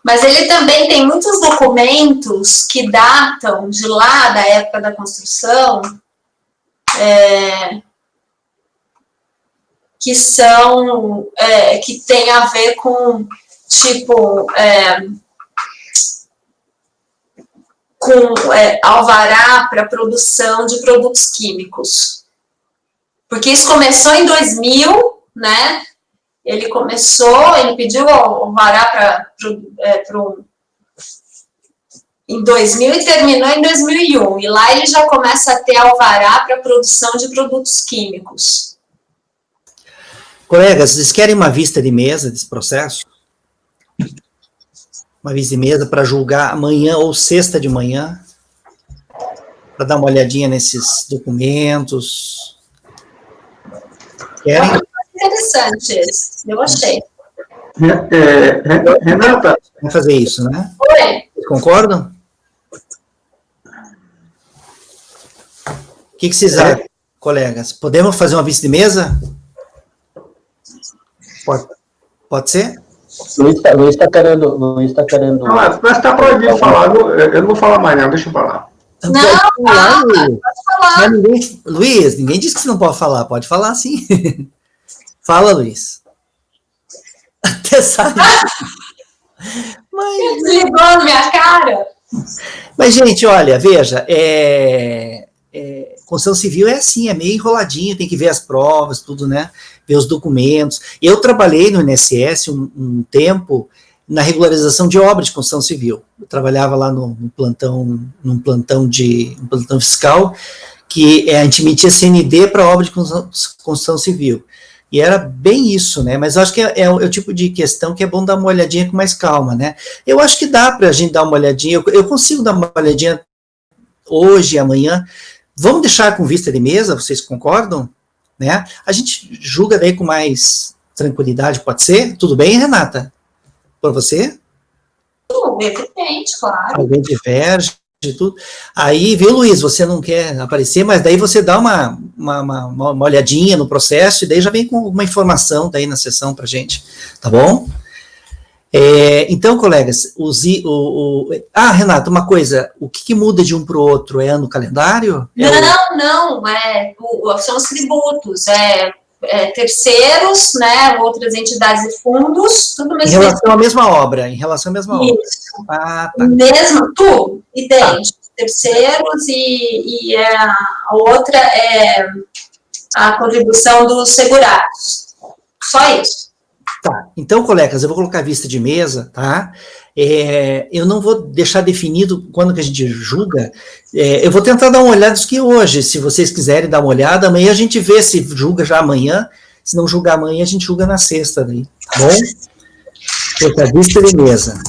Mas ele também tem muitos documentos que datam de lá, da época da construção, que são, que tem a ver com, tipo, alvará para produção de produtos químicos. Porque isso começou em 2000, né? Ele pediu alvará em 2000 e terminou em 2001. E lá ele já começa a ter alvará para produção de produtos químicos. Colegas, vocês querem uma vista de mesa desse processo? uma visita de mesa para julgar amanhã ou sexta de manhã, para dar uma olhadinha nesses documentos. Querem? Interessante esse, eu achei. Renata, Vamos fazer isso, né? Oi? Vocês concordam? O que vocês acham, colegas? Podemos fazer uma visita de mesa? Pode ser? Luiz está querendo. Não, mas está proibido falar. Eu não vou falar mais, não. Deixa eu falar. Não, Luiz. pode falar. Mas Luiz, ninguém disse que você não pode falar. Pode falar, sim. Fala, Luiz. Até sabe. Mas, Desligou na minha cara. mas, gente, olha, veja, construção civil é assim, é meio enroladinho, tem que ver as provas, tudo, né? Ver os documentos. Eu trabalhei no INSS um tempo na regularização de obras de construção civil. Eu trabalhava lá num plantão fiscal, que a gente emitia CND para obra de construção civil. E era bem isso, né? Mas eu acho que é o tipo de questão que é bom dar uma olhadinha com mais calma, né? Eu acho que dá para a gente dar uma olhadinha, eu consigo dar uma olhadinha hoje, amanhã. Vamos deixar com vista de mesa, vocês concordam? Né? A gente julga daí com mais tranquilidade, pode ser? Tudo bem, Renata? Por você? Evidente, claro. Alguém diverge e tudo. Aí, viu, Luiz, você não quer aparecer, mas daí você dá uma olhadinha no processo e daí já vem com alguma informação daí na sessão pra gente, tá bom? Então, colegas, Renata, uma coisa, o que muda de um para o outro é no calendário? Não, são os tributos, terceiros, né, outras entidades e fundos, tudo mesmo. Em relação à mesma obra, Isso. Ah, tá. Mesmo, tudo, idêntico. Terceiros e a outra é a contribuição dos segurados. Só isso. Tá, então, colegas, eu vou colocar a vista de mesa, tá? Eu não vou deixar definido quando que a gente julga, eu vou tentar dar uma olhada nisso que hoje, se vocês quiserem dar uma olhada, amanhã a gente vê se julga já amanhã, se não julgar amanhã, a gente julga na sexta daí, tá bom? Colocar a vista de mesa.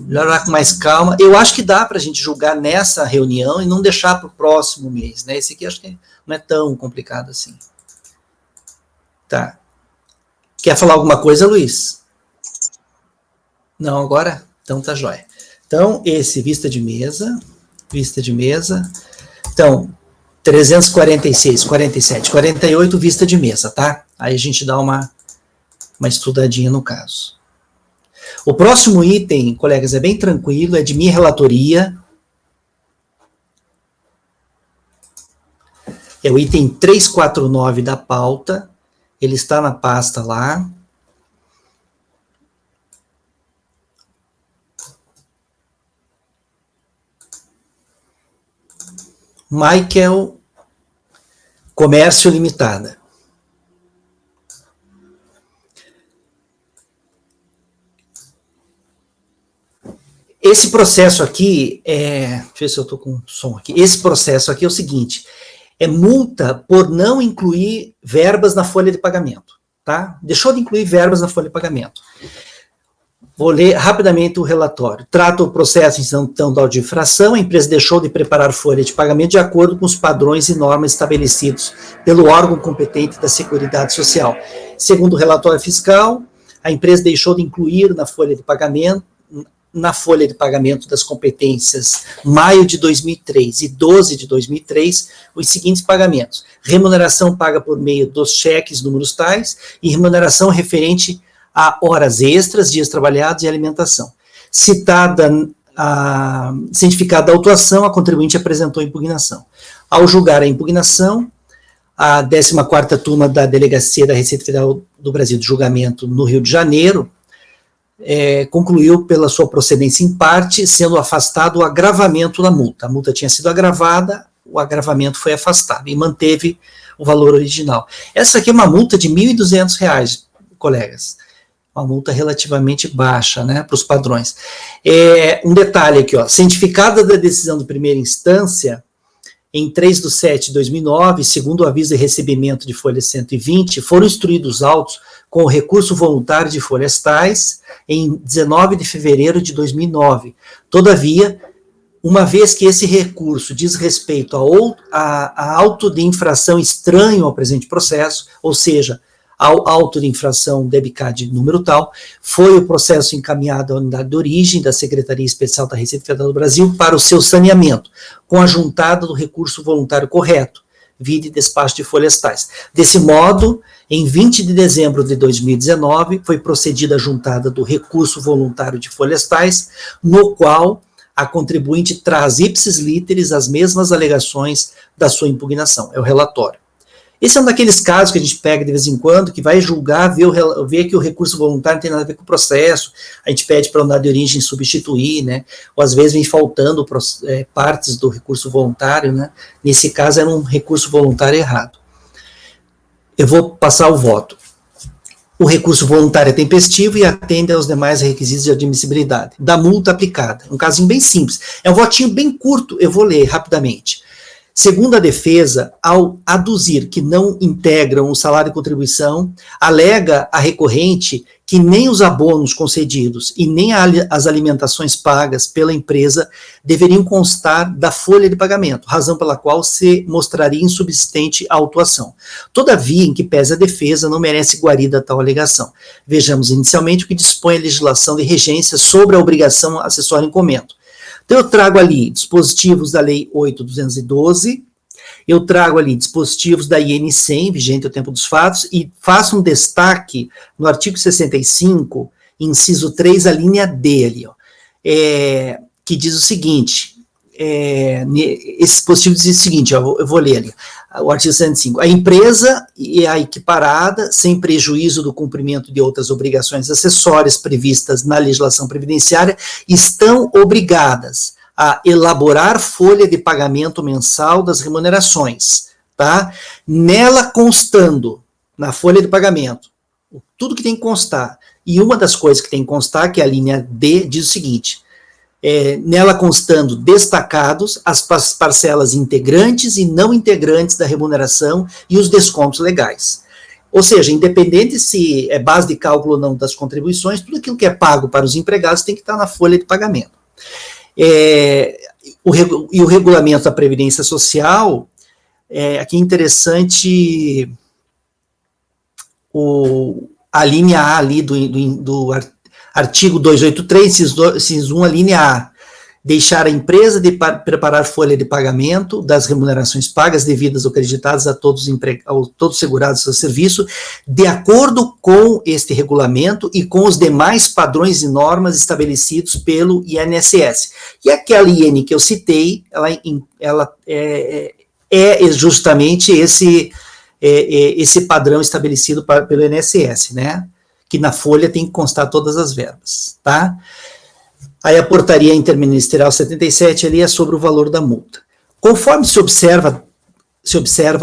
Melhorar com mais calma. Eu acho que dá para a gente julgar nessa reunião e não deixar para o próximo mês, né? Esse aqui acho que não é tão complicado assim. Tá. Quer falar alguma coisa, Luiz? Não, agora? Então tá jóia. Então, esse vista de mesa. Então, 346, 47, 48, vista de mesa, tá? Aí a gente dá uma estudadinha no caso. O próximo item, colegas, é bem tranquilo, é de minha relatoria. É o item 349 da pauta. Ele está na pasta lá. Michael, Comércio Limitada. Esse processo aqui, deixa eu ver se eu estou com som aqui. Esse processo aqui é o seguinte, é multa por não incluir verbas na folha de pagamento, tá? Deixou de incluir verbas na folha de pagamento. Vou ler rapidamente o relatório. Trata o processo, então, da infração, a empresa deixou de preparar folha de pagamento de acordo com os padrões e normas estabelecidos pelo órgão competente da Seguridade Social. Segundo o relatório fiscal, a empresa deixou de incluir na folha de pagamento das competências maio de 2003 e 12 de 2003, os seguintes pagamentos: remuneração paga por meio dos cheques, números tais, e referente a horas extras, dias trabalhados e alimentação. Citada a cientificado da autuação, a contribuinte apresentou impugnação. Ao julgar a impugnação, a 14ª turma da Delegacia da Receita Federal do Brasil de Julgamento no Rio de Janeiro, concluiu pela sua procedência em parte, sendo afastado o agravamento da multa. A multa tinha sido agravada, o agravamento foi afastado e manteve o valor original. Essa aqui é uma multa de R$ 1.200, colegas. Uma multa relativamente baixa, né, para os padrões. Um detalhe aqui, cientificada da decisão de primeira instância, em 3/7/2009, segundo o aviso de recebimento de folha 120, foram instruídos autos com o recurso voluntário de folhas tais em 19 de fevereiro de 2009. Todavia, uma vez que esse recurso diz respeito a auto de infração estranho ao presente processo, ou seja, ao auto de infração DEBCAD número tal, foi o processo encaminhado à unidade de origem da Secretaria Especial da Receita Federal do Brasil para o seu saneamento, com a juntada do recurso voluntário correto, vide despacho de folhas tais. Desse modo, em 20 de dezembro de 2019, foi procedida a juntada do recurso voluntário de folhas tais, no qual a contribuinte traz ipsis literis as mesmas alegações da sua impugnação, é o relatório. Esse é um daqueles casos que a gente pega de vez em quando, que vai julgar, ver que o recurso voluntário não tem nada a ver com o processo, a gente pede para a unidade de origem substituir, né, ou às vezes vem faltando partes do recurso voluntário, né, nesse caso era um recurso voluntário errado. Eu vou passar o voto. O recurso voluntário é tempestivo e atende aos demais requisitos de admissibilidade da multa aplicada. Um casinho bem simples. É um votinho bem curto, eu vou ler rapidamente. Segundo a defesa, ao aduzir que não integram o salário de contribuição, alega a recorrente que nem os abonos concedidos e nem as alimentações pagas pela empresa deveriam constar da folha de pagamento, razão pela qual se mostraria insubsistente a autuação. Todavia, em que pese a defesa, não merece guarida tal alegação. Vejamos inicialmente o que dispõe a legislação de regência sobre a obrigação acessória em comento. Então, eu trago ali dispositivos da Lei 8.212, eu trago ali dispositivos da IN 100, vigente ao tempo dos fatos, e faço um destaque no artigo 65, inciso 3, a linha D ali, ó, que diz o seguinte, esse dispositivo diz o seguinte, ó, eu vou ler ali, o artigo 65, a empresa e a equiparada, sem prejuízo do cumprimento de outras obrigações acessórias previstas na legislação previdenciária, estão obrigadas a elaborar folha de pagamento mensal das remunerações, tá? Nela constando, na folha de pagamento, tudo que tem que constar, e uma das coisas que tem que constar, que é a linha D, diz o seguinte, nela constando destacados as parcelas integrantes e não integrantes da remuneração e os descontos legais. Ou seja, independente se é base de cálculo ou não das contribuições, tudo aquilo que é pago para os empregados tem que estar na folha de pagamento. E o regulamento da Previdência Social, aqui é interessante a linha A ali do artigo 283, inciso 1, a linha A, deixar a empresa de preparar folha de pagamento das remunerações pagas devidas ou creditadas a todos os segurados do seu serviço, de acordo com este regulamento e com os demais padrões e normas estabelecidos pelo INSS. E aquela IN que eu citei, ela é justamente esse padrão estabelecido pelo INSS, né? Que na folha tem que constar todas as verbas, tá? Aí a portaria interministerial 77 ali é sobre o valor da multa. Conforme se observa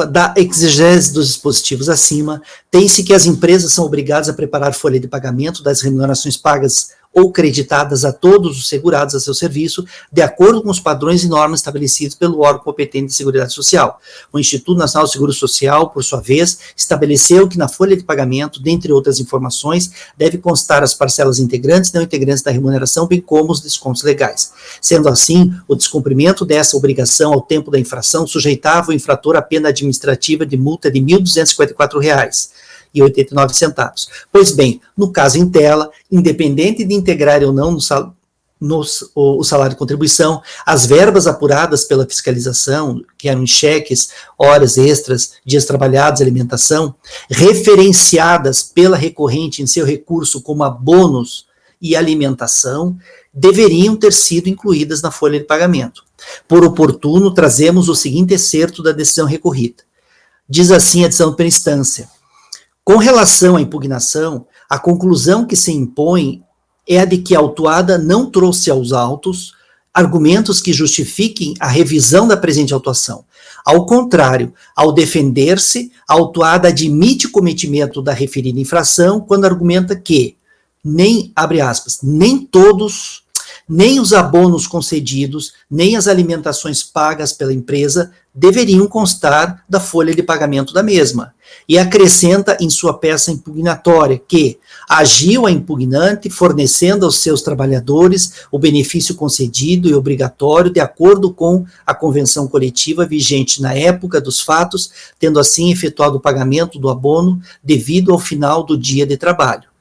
da exegese dos dispositivos acima, tem-se que as empresas são obrigadas a preparar folha de pagamento das remunerações pagas ou creditadas a todos os segurados a seu serviço, de acordo com os padrões e normas estabelecidos pelo órgão competente de Seguridade Social. O Instituto Nacional do Seguro Social, por sua vez, estabeleceu que na folha de pagamento, dentre outras informações, deve constar as parcelas integrantes e não integrantes da remuneração, bem como os descontos legais. Sendo assim, o descumprimento dessa obrigação ao tempo da infração sujeitava o infrator à pena administrativa de multa de R$ 1.254,89. Pois bem, no caso em tela, independente de integrar ou não o salário de contribuição, as verbas apuradas pela fiscalização, que eram cheques, horas extras, dias trabalhados, alimentação, referenciadas pela recorrente em seu recurso como abonos e alimentação, deveriam ter sido incluídas na folha de pagamento. Por oportuno, trazemos o seguinte excerto da decisão recorrida. Diz assim a decisão de primeira instância: com relação à impugnação, a conclusão que se impõe é a de que a autuada não trouxe aos autos argumentos que justifiquem a revisão da presente autuação. Ao contrário, ao defender-se, a autuada admite o cometimento da referida infração quando argumenta que, nem, abre aspas, nem todos nem os abonos concedidos, nem as alimentações pagas pela empresa deveriam constar da folha de pagamento da mesma. E acrescenta em sua peça impugnatória que agiu a impugnante fornecendo aos seus trabalhadores o benefício concedido e obrigatório de acordo com a convenção coletiva vigente na época dos fatos, tendo assim efetuado o pagamento do abono devido ao final do dia de trabalho.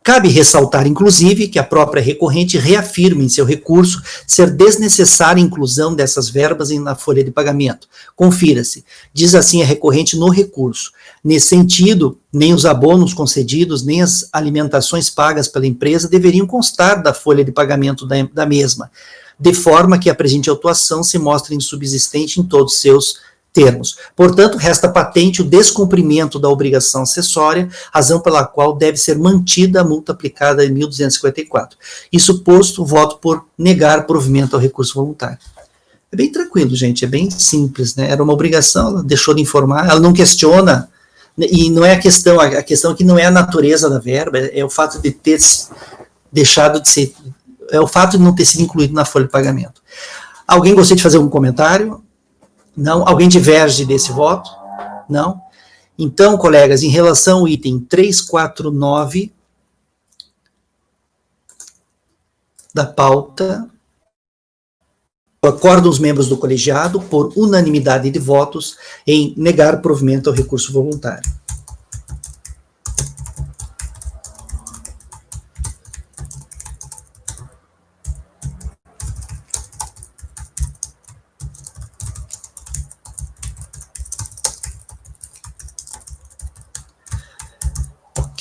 Cabe ressaltar, inclusive, que a própria recorrente reafirma em seu recurso ser desnecessária a inclusão dessas verbas na folha de pagamento. Confira-se, diz assim a recorrente no recurso. Nesse sentido, nem os abonos concedidos, nem as alimentações pagas pela empresa deveriam constar da folha de pagamento da mesma, de forma que a presente autuação se mostre insubsistente em todos os seus termos. Portanto, resta patente o descumprimento da obrigação acessória, razão pela qual deve ser mantida a multa aplicada em 1254. Isso posto, voto por negar provimento ao recurso voluntário. É bem tranquilo, gente, é bem simples, né? Era uma obrigação, ela deixou de informar, ela não questiona, e não é a questão aqui não é a natureza da verba, é o fato de ter deixado de ser, é o fato de não ter sido incluído na folha de pagamento. Alguém gostaria de fazer algum comentário? Não? Alguém diverge desse voto? Não? Então, colegas, em relação ao item 349 da pauta, acordam os membros do colegiado, por unanimidade de votos, em negar provimento ao recurso voluntário.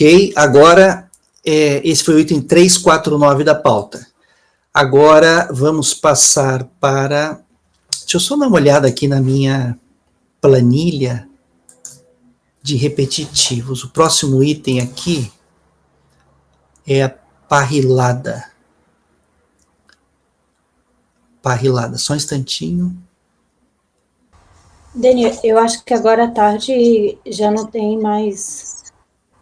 Ok, agora, esse foi o item 349 da pauta. Agora, vamos passar para... Deixa eu só dar uma olhada aqui na minha planilha de repetitivos. O próximo item aqui é a parrilada. Parrilada, só um instantinho. Daniel, eu acho que agora à tarde já não tem mais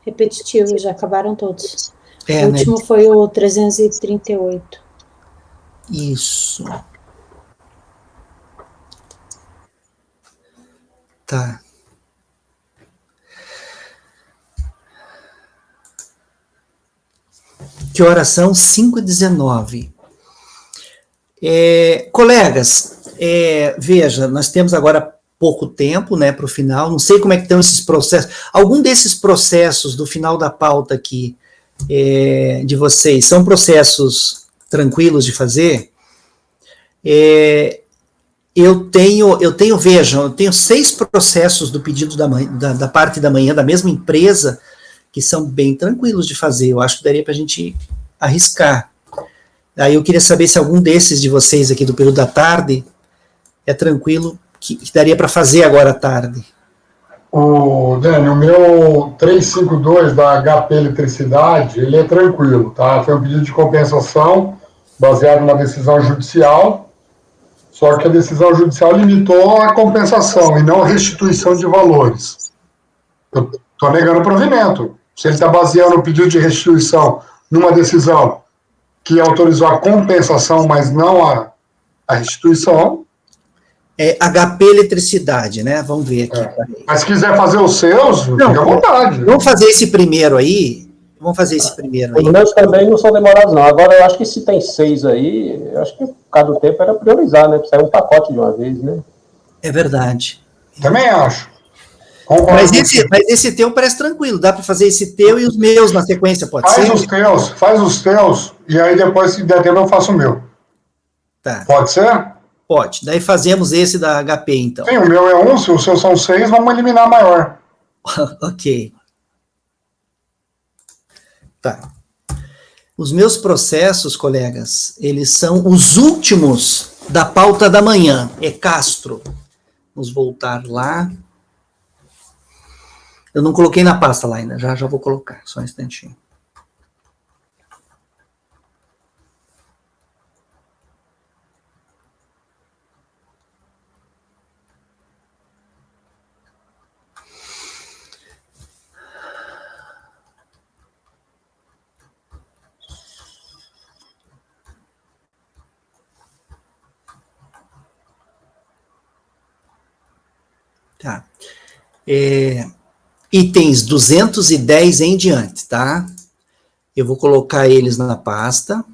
repetitivos, já acabaram todos. O último, né? Foi o 338. Isso. Tá. Que horas são? 5h19. Colegas, veja, nós temos agora pouco tempo, né, para o final, não sei como é que estão esses processos, algum desses processos do final da pauta aqui, de vocês, são processos tranquilos de fazer? Vejam, eu tenho 6 processos do pedido da parte da manhã, da mesma empresa, que são bem tranquilos de fazer, eu acho que daria para a gente arriscar. Aí eu queria saber se algum desses de vocês aqui do período da tarde é tranquilo, que daria para fazer agora à tarde. Dani, o meu 352 da HP Eletricidade, ele é tranquilo, tá? Foi um pedido de compensação baseado numa decisão judicial, só que a decisão judicial limitou a compensação e não a restituição de valores. Eu estou negando o provimento. Se ele está baseando o pedido de restituição numa decisão que autorizou a compensação, mas não a restituição... HP Eletricidade, né? Vamos ver aqui. Mas se quiser fazer os seus, fica à vontade. Vamos fazer esse primeiro aí. Os meus também não são demorados, não. Agora, eu acho que se tem 6 aí, eu acho que por causa do tempo era priorizar, né? Precisa um pacote de uma vez, né? É verdade. Também acho. Mas esse teu parece tranquilo. Dá para fazer esse teu e os meus na sequência, pode ser? Faz os teus, e aí depois, se der tempo, eu faço o meu. Tá. Pode ser? Pode. Daí fazemos esse da HP, então. Sim, o meu é 1, se os seus são 6, vamos eliminar a maior. Ok. Tá. Os meus processos, colegas, eles são os últimos da pauta da manhã. É Castro. Vamos voltar lá. Eu não coloquei na pasta lá ainda, já vou colocar, só um instantinho. Tá. Itens 210 em diante, tá? Eu vou colocar eles na pasta.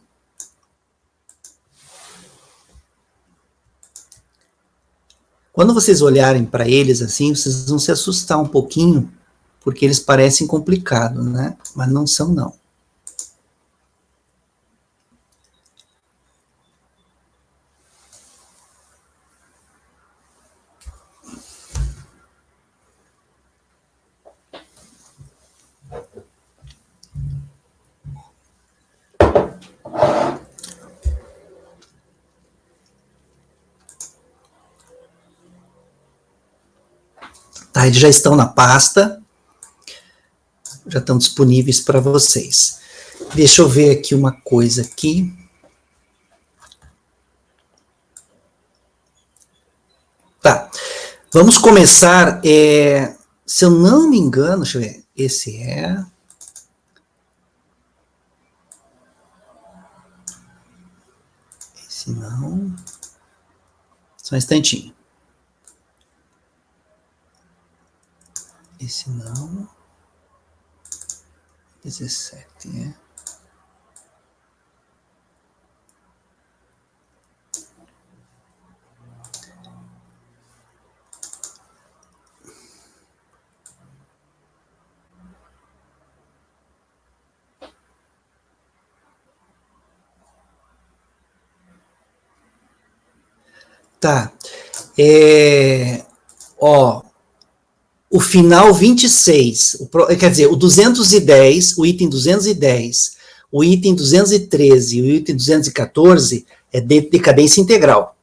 Quando vocês olharem para eles assim, vocês vão se assustar um pouquinho, porque eles parecem complicados, né? Mas não são, não. Tá, eles já estão na pasta, já estão disponíveis para vocês. Deixa eu ver aqui uma coisa aqui. Tá, vamos começar, se eu não me engano, deixa eu ver, esse não, só um instantinho. Esse não. 17, Tá. O final 26, quer dizer, o 210, o item 210, o item 213 e o item 214 é decadência integral,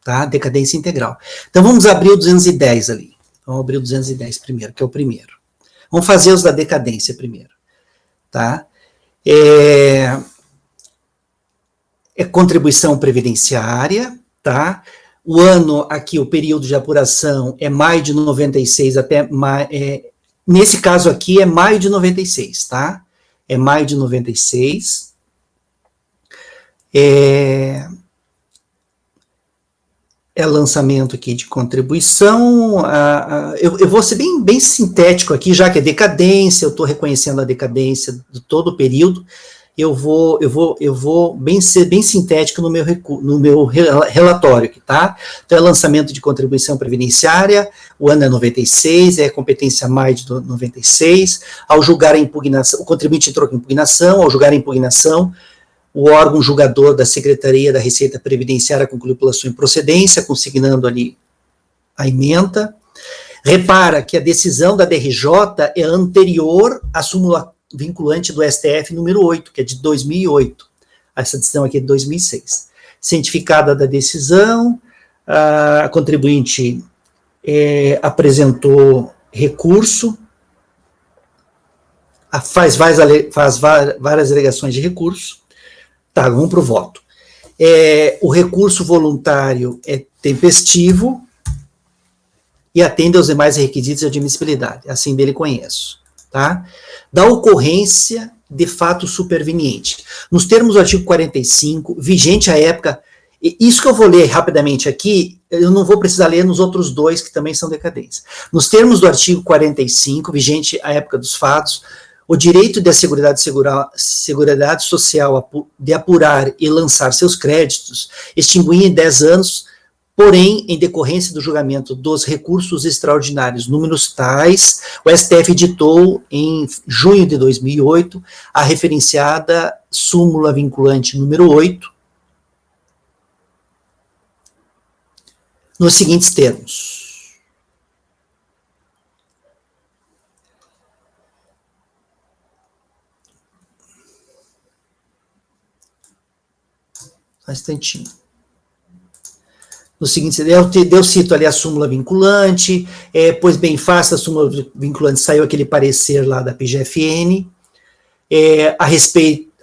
tá? Decadência integral. Então, vamos abrir o 210 ali. Vamos abrir o 210 primeiro, que é o primeiro. Vamos fazer os da decadência primeiro, tá? Contribuição previdenciária, tá? O ano aqui, o período de apuração é maio de 96 até nesse caso aqui é maio de 96, tá? É maio de 96. É lançamento aqui de contribuição. Eu vou ser bem sintético aqui, já que é decadência, eu estou reconhecendo a decadência de todo o período. Eu vou ser bem sintético no meu relatório aqui, tá? Então, é lançamento de contribuição previdenciária, o ano é 96, é competência maio de 96, ao julgar a impugnação, o contribuinte entrou com impugnação, ao julgar a impugnação, o órgão julgador da Secretaria da Receita Previdenciária concluiu pela sua improcedência, consignando ali a ementa. Repara que a decisão da DRJ é anterior à súmula vinculante do STF número 8, que é de 2008. Essa decisão aqui é de 2006. Cientificada da decisão, a contribuinte apresentou recurso, faz várias alegações de recurso. Tá, vamos para o voto. O recurso voluntário é tempestivo e atende aos demais requisitos de admissibilidade, assim dele conheço. Tá? Da ocorrência de fato superveniente. Nos termos do artigo 45, vigente à época, isso que eu vou ler rapidamente aqui, eu não vou precisar ler nos outros dois que também são decadentes. Nos termos do artigo 45, vigente à época dos fatos, o direito da Seguridade Social de apurar e lançar seus créditos extinguia em 10 anos, porém, em decorrência do julgamento dos recursos extraordinários números tais, o STF editou, em junho de 2008, a referenciada súmula vinculante número 8, nos seguintes termos. Só um instantinho. No seguinte, eu cito ali a súmula vinculante, pois bem, faça a súmula vinculante, saiu aquele parecer lá da PGFN,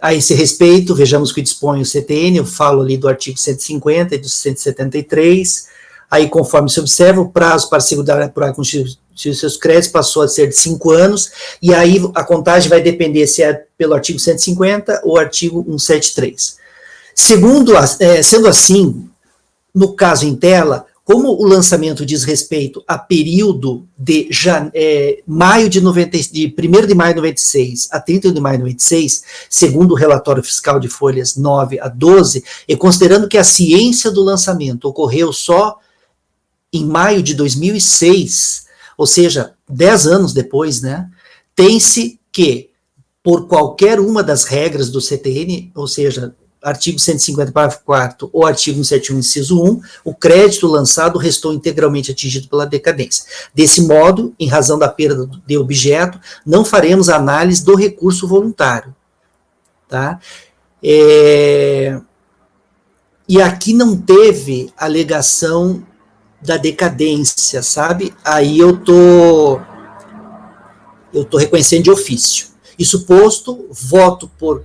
a esse respeito, vejamos o que dispõe o CTN, eu falo ali do artigo 150 e do 173, aí conforme se observa, o prazo para a Seguridade apurar constituir seus créditos passou a ser de 5 anos, e aí a contagem vai depender se é pelo artigo 150 ou artigo 173. Sendo assim, no caso em tela, como o lançamento diz respeito a período de maio de 1º de maio de 96 a 31 de maio de 96, segundo o relatório fiscal de folhas 9 a 12, e considerando que a ciência do lançamento ocorreu só em maio de 2006, ou seja, 10 anos depois, né, tem-se que, por qualquer uma das regras do CTN, ou seja, artigo 150, parágrafo 4º ou artigo 171, inciso 1, o crédito lançado restou integralmente atingido pela decadência. Desse modo, em razão da perda de objeto, não faremos análise do recurso voluntário. Tá? E aqui não teve alegação da decadência, sabe? Aí eu tô reconhecendo de ofício. Isso posto, voto por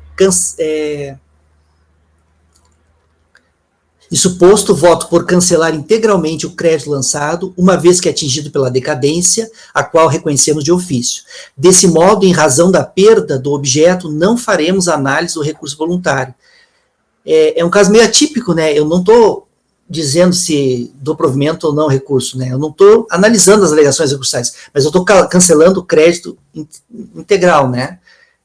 cancelar integralmente o crédito lançado, uma vez que é atingido pela decadência, a qual reconhecemos de ofício. Desse modo, em razão da perda do objeto, não faremos análise do recurso voluntário. É um caso meio atípico, né? Eu não estou dizendo se dou provimento ou não recurso, né? Eu não estou analisando as alegações recursais, mas eu estou cancelando o crédito integral, né?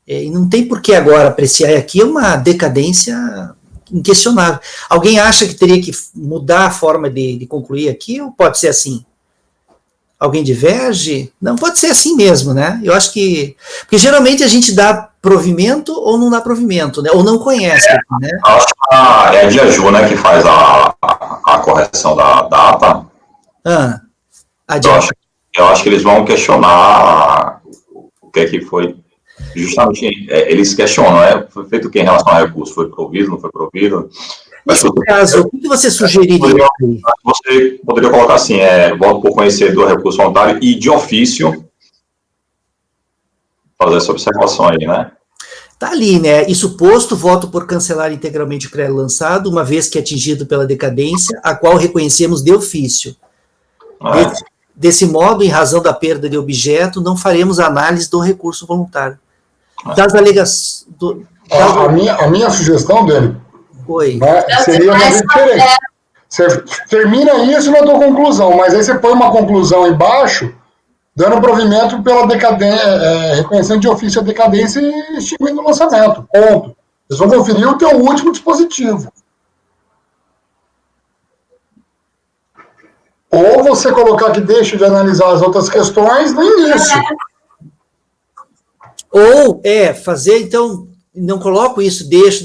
E não tem por que agora apreciar aqui uma decadência inquestionável. Alguém acha que teria que mudar a forma de concluir aqui, ou pode ser assim? Alguém diverge? Não, pode ser assim mesmo, né? Eu acho que... Porque geralmente a gente dá provimento ou não dá provimento, né? Ou não conhece, né? Acho que é a Diaju, né, que faz a correção da data. Eu acho que eles vão questionar o que é que foi. Justamente, eles questionam, foi feito o que em relação ao recurso? Foi provido, não foi provido? Nesse caso, o que você sugeriria? Você poderia colocar assim, voto por conhecer do recurso voluntário e de ofício, fazer essa observação aí, né? Tá ali, né? Isso posto, voto por cancelar integralmente o crédito lançado, uma vez que atingido pela decadência, a qual reconhecemos de ofício. Desse modo, em razão da perda de objeto, não faremos análise do recurso voluntário. Das alegações... A minha sugestão dele seria mais diferente. Você termina isso na tua conclusão, mas aí você põe uma conclusão embaixo, dando provimento pela decadência, reconhecendo de ofício a decadência e extinguindo o lançamento. Ponto. Eles vão conferir o teu último dispositivo. Ou você colocar que deixa de analisar as outras questões no início. Ou fazer, então, não coloco isso, deixo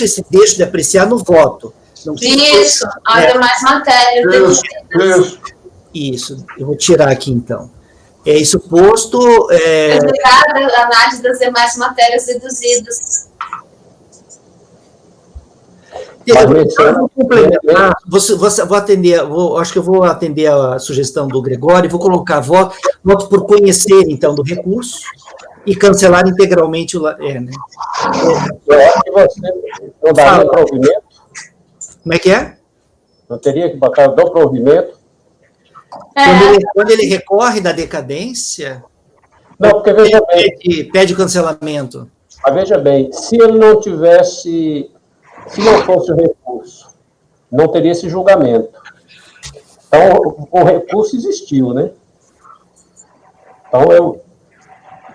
esse deixo de apreciar no voto. Isso, as demais matérias. Isso, eu vou tirar aqui, então. Isso posto... a análise das demais matérias deduzidas. Vou complementar, acho que eu vou atender a sugestão do Gregório e vou colocar voto por conhecer, então, do recurso e cancelar integralmente o... né? Eu acho que você não daria provimento. Como é que é? Não teria que botar do provimento? Quando ele recorre da decadência... Não, porque veja bem... Pede o cancelamento. Mas veja bem, se ele não tivesse... Se não fosse o recurso, não teria esse julgamento. Então, o recurso existiu, né? Então,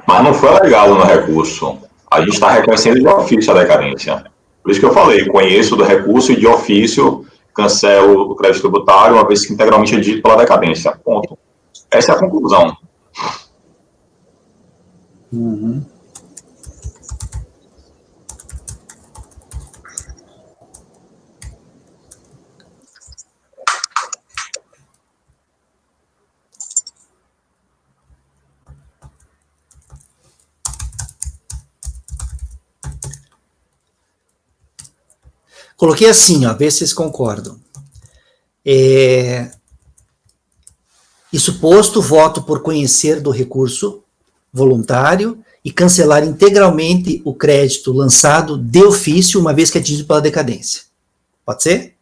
Mas não foi alegado no recurso. A gente está reconhecendo de ofício a decadência. Por isso que eu falei, conheço do recurso e de ofício cancelo o crédito tributário, uma vez que integralmente é dito pela decadência. Ponto. Essa é a conclusão. Uhum. Coloquei assim, vê se vocês concordam. Isso posto, voto por conhecer do recurso voluntário e cancelar integralmente o crédito lançado de ofício, uma vez que atingido pela decadência. Pode ser?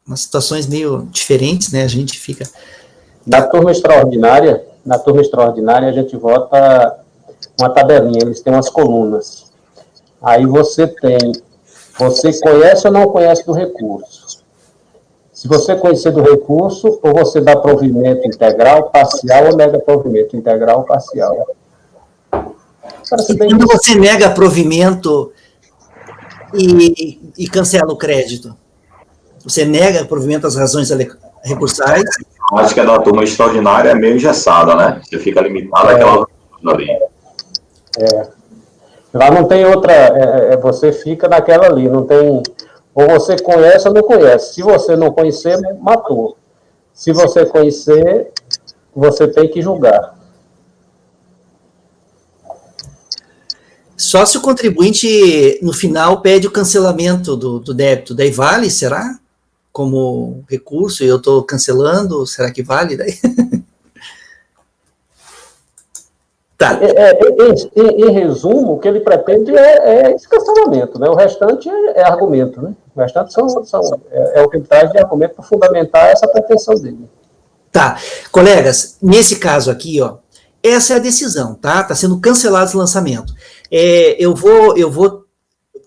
Umas situações meio diferentes, né? A gente fica... Na turma extraordinária, a gente vota uma tabelinha, eles têm umas colunas. Aí você tem Você conhece ou não conhece do recurso? Se você conhecer do recurso, ou você dá provimento integral, parcial, ou nega provimento integral, parcial. Quando você nega provimento e cancela o crédito, você nega provimento às razões recursais. Acho que a da turma extraordinária é meio engessada, né? Você fica limitado àquela ali. Lá não tem outra, você fica naquela ali, não tem, ou você conhece ou não conhece. Se você não conhecer, matou. Se você conhecer, você tem que julgar. Só se o contribuinte, no final, pede o cancelamento do débito, daí vale, será? Como recurso, e eu estou cancelando, será que vale daí? Tá. Em resumo, o que ele pretende é esse cancelamento, né? O restante é argumento, né? O restante é o que ele traz de argumento para fundamentar essa pretensão dele. Tá. Colegas, nesse caso aqui, ó, essa é a decisão, tá? Está sendo cancelado esse lançamento.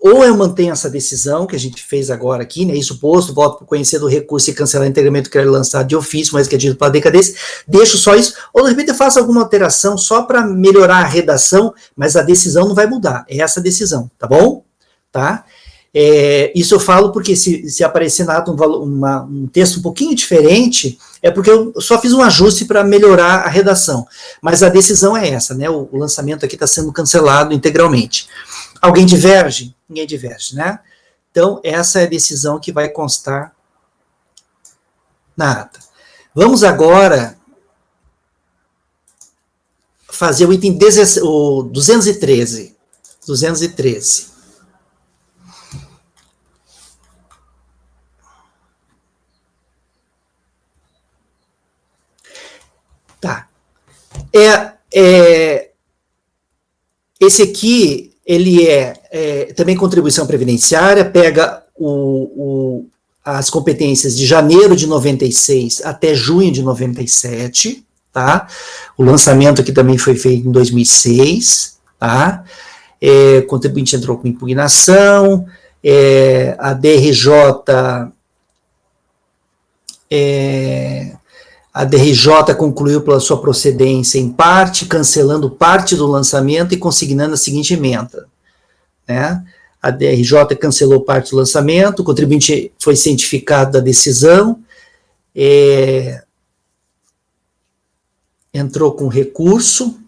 Ou eu mantenho essa decisão que a gente fez agora aqui, né, isso posto, volto para conhecer do recurso e cancelar integralmente o crédito lançado de ofício, mas que é dito pela decadência, deixo só isso, ou de repente eu faço alguma alteração só para melhorar a redação, mas a decisão não vai mudar, é essa decisão, tá bom? Tá? Isso eu falo porque se aparecer na ata um texto um pouquinho diferente, é porque eu só fiz um ajuste para melhorar a redação, mas a decisão é essa, né, o lançamento aqui está sendo cancelado integralmente. Alguém diverge? Ninguém diverge, né? Então, essa é a decisão que vai constar na ata. Vamos agora fazer o item 213. 213. Tá. Esse aqui, ele também contribuição previdenciária, pega as competências de janeiro de 96 até junho de 97, tá? O lançamento aqui também foi feito em 2006, tá? O contribuinte entrou com impugnação, a DRJ... A DRJ concluiu pela sua procedência em parte, cancelando parte do lançamento e consignando a seguinte ementa, né? A DRJ cancelou parte do lançamento, o contribuinte foi cientificado da decisão, entrou com recurso,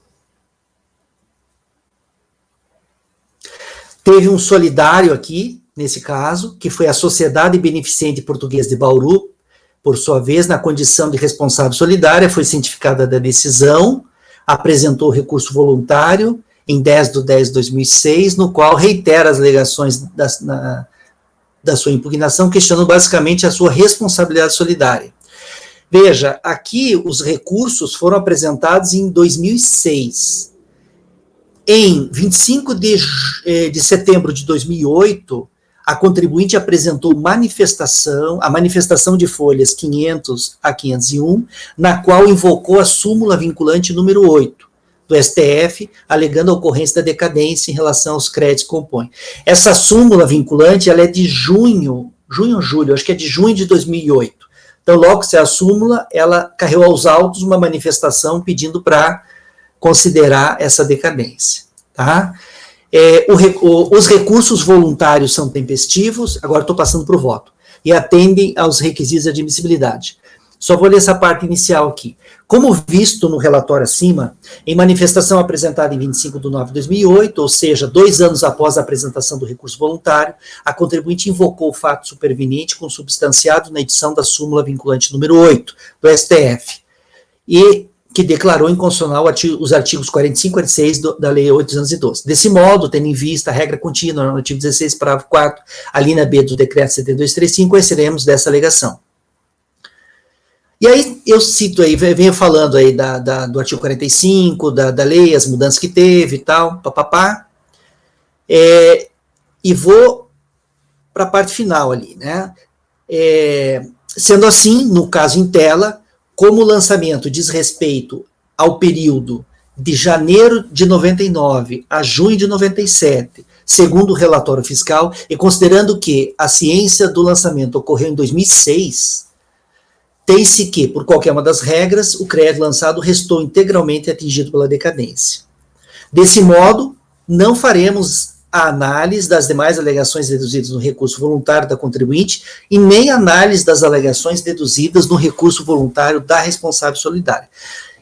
teve um solidário aqui, nesse caso, que foi a Sociedade Beneficente Portuguesa de Bauru, por sua vez, na condição de responsável solidária, foi cientificada da decisão, apresentou recurso voluntário em 10/10/2006, no qual reitera as alegações da sua impugnação, questionando basicamente a sua responsabilidade solidária. Veja, aqui os recursos foram apresentados em 2006. Em 25 de setembro de 2008, a contribuinte apresentou a manifestação de folhas 500 a 501, na qual invocou a súmula vinculante número 8 do STF, alegando a ocorrência da decadência em relação aos créditos que compõem. Essa súmula vinculante, ela é de julho, acho que é de junho de 2008. Então, logo que se a súmula, ela carregou aos autos uma manifestação pedindo para considerar essa decadência, tá? Os recursos voluntários são tempestivos, agora estou passando para o voto, e atendem aos requisitos de admissibilidade. Só vou ler essa parte inicial aqui. Como visto no relatório acima, em manifestação apresentada em 25/9/2008, ou seja, 2 anos após a apresentação do recurso voluntário, a contribuinte invocou o fato superveniente consubstanciado na edição da súmula vinculante número 8 do STF, e que declarou inconstitucional os artigos 45 e 46 da Lei 8.212. Desse modo, tendo em vista a regra contínua no artigo 16, parágrafo 4, a linha B do decreto 7235, conheceremos dessa alegação. E aí, eu cito aí, venho falando aí do artigo 45, da lei, as mudanças que teve e tal, papapá, e vou para a parte final ali, né? Sendo assim, no caso em tela, como o lançamento diz respeito ao período de janeiro de 99 a junho de 97, segundo o relatório fiscal, e considerando que a ciência do lançamento ocorreu em 2006, tem-se que, por qualquer uma das regras, o crédito lançado restou integralmente atingido pela decadência. Desse modo, não faremos a análise das demais alegações deduzidas no recurso voluntário da contribuinte e nem análise das alegações deduzidas no recurso voluntário da responsável solidária.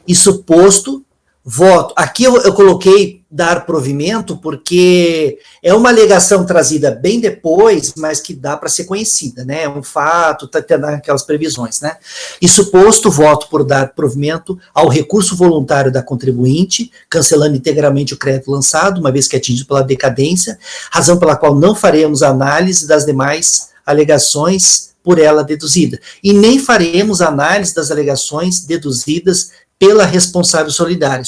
Isso posto, voto. Aqui eu coloquei dar provimento porque é uma alegação trazida bem depois, mas que dá para ser conhecida, né? É um fato, está tendo aquelas previsões, né? Isso posto, voto por dar provimento ao recurso voluntário da contribuinte, cancelando integralmente o crédito lançado, uma vez que é atingido pela decadência, razão pela qual não faremos análise das demais alegações por ela deduzida. E nem faremos análise das alegações deduzidas pela responsável solidária,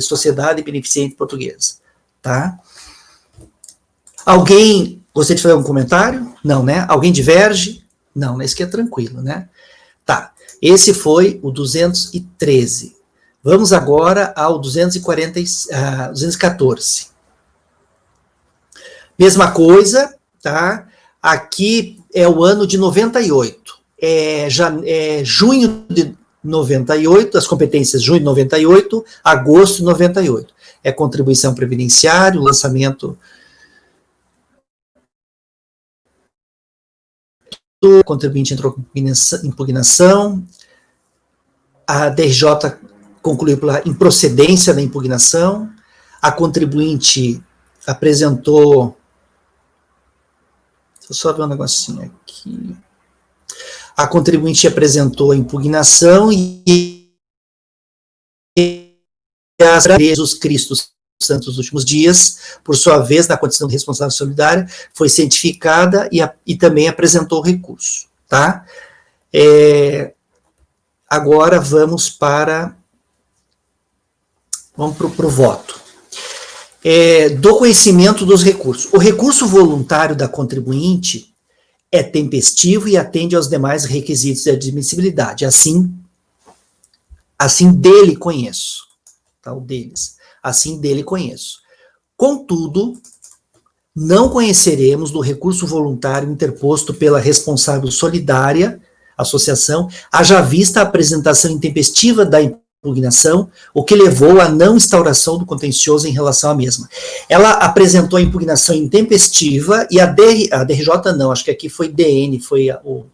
Sociedade Beneficente Portuguesa, tá? Alguém gostaria de fazer algum comentário? Não, né? Alguém diverge? Não, né? Isso aqui é tranquilo, né? Tá, esse foi o 213. Vamos agora ao 214. Mesma coisa, tá? Aqui é o ano de 98. Junho de 98, as competências junho de 98, agosto de 98. É contribuição previdenciária, o lançamento do contribuinte entrou em impugnação, a DRJ concluiu pela improcedência da impugnação, a contribuinte apresentou, deixa eu só ver um negocinho aqui. A contribuinte apresentou a impugnação e a Jesus Cristo Santos dos Últimos Dias, por sua vez, na condição de responsável solidária, foi cientificada e também apresentou o recurso, tá? Agora vamos para o voto. Do conhecimento dos recursos. O recurso voluntário da contribuinte é tempestivo e atende aos demais requisitos de admissibilidade. Assim dele conheço. Tá, o deles. Assim dele conheço. Contudo, não conheceremos do recurso voluntário interposto pela responsável solidária, associação, haja vista a apresentação intempestiva da impugnação, o que levou à não instauração do contencioso em relação à mesma. Ela apresentou a impugnação intempestiva e a DRJ não, acho que aqui foi DN, foi o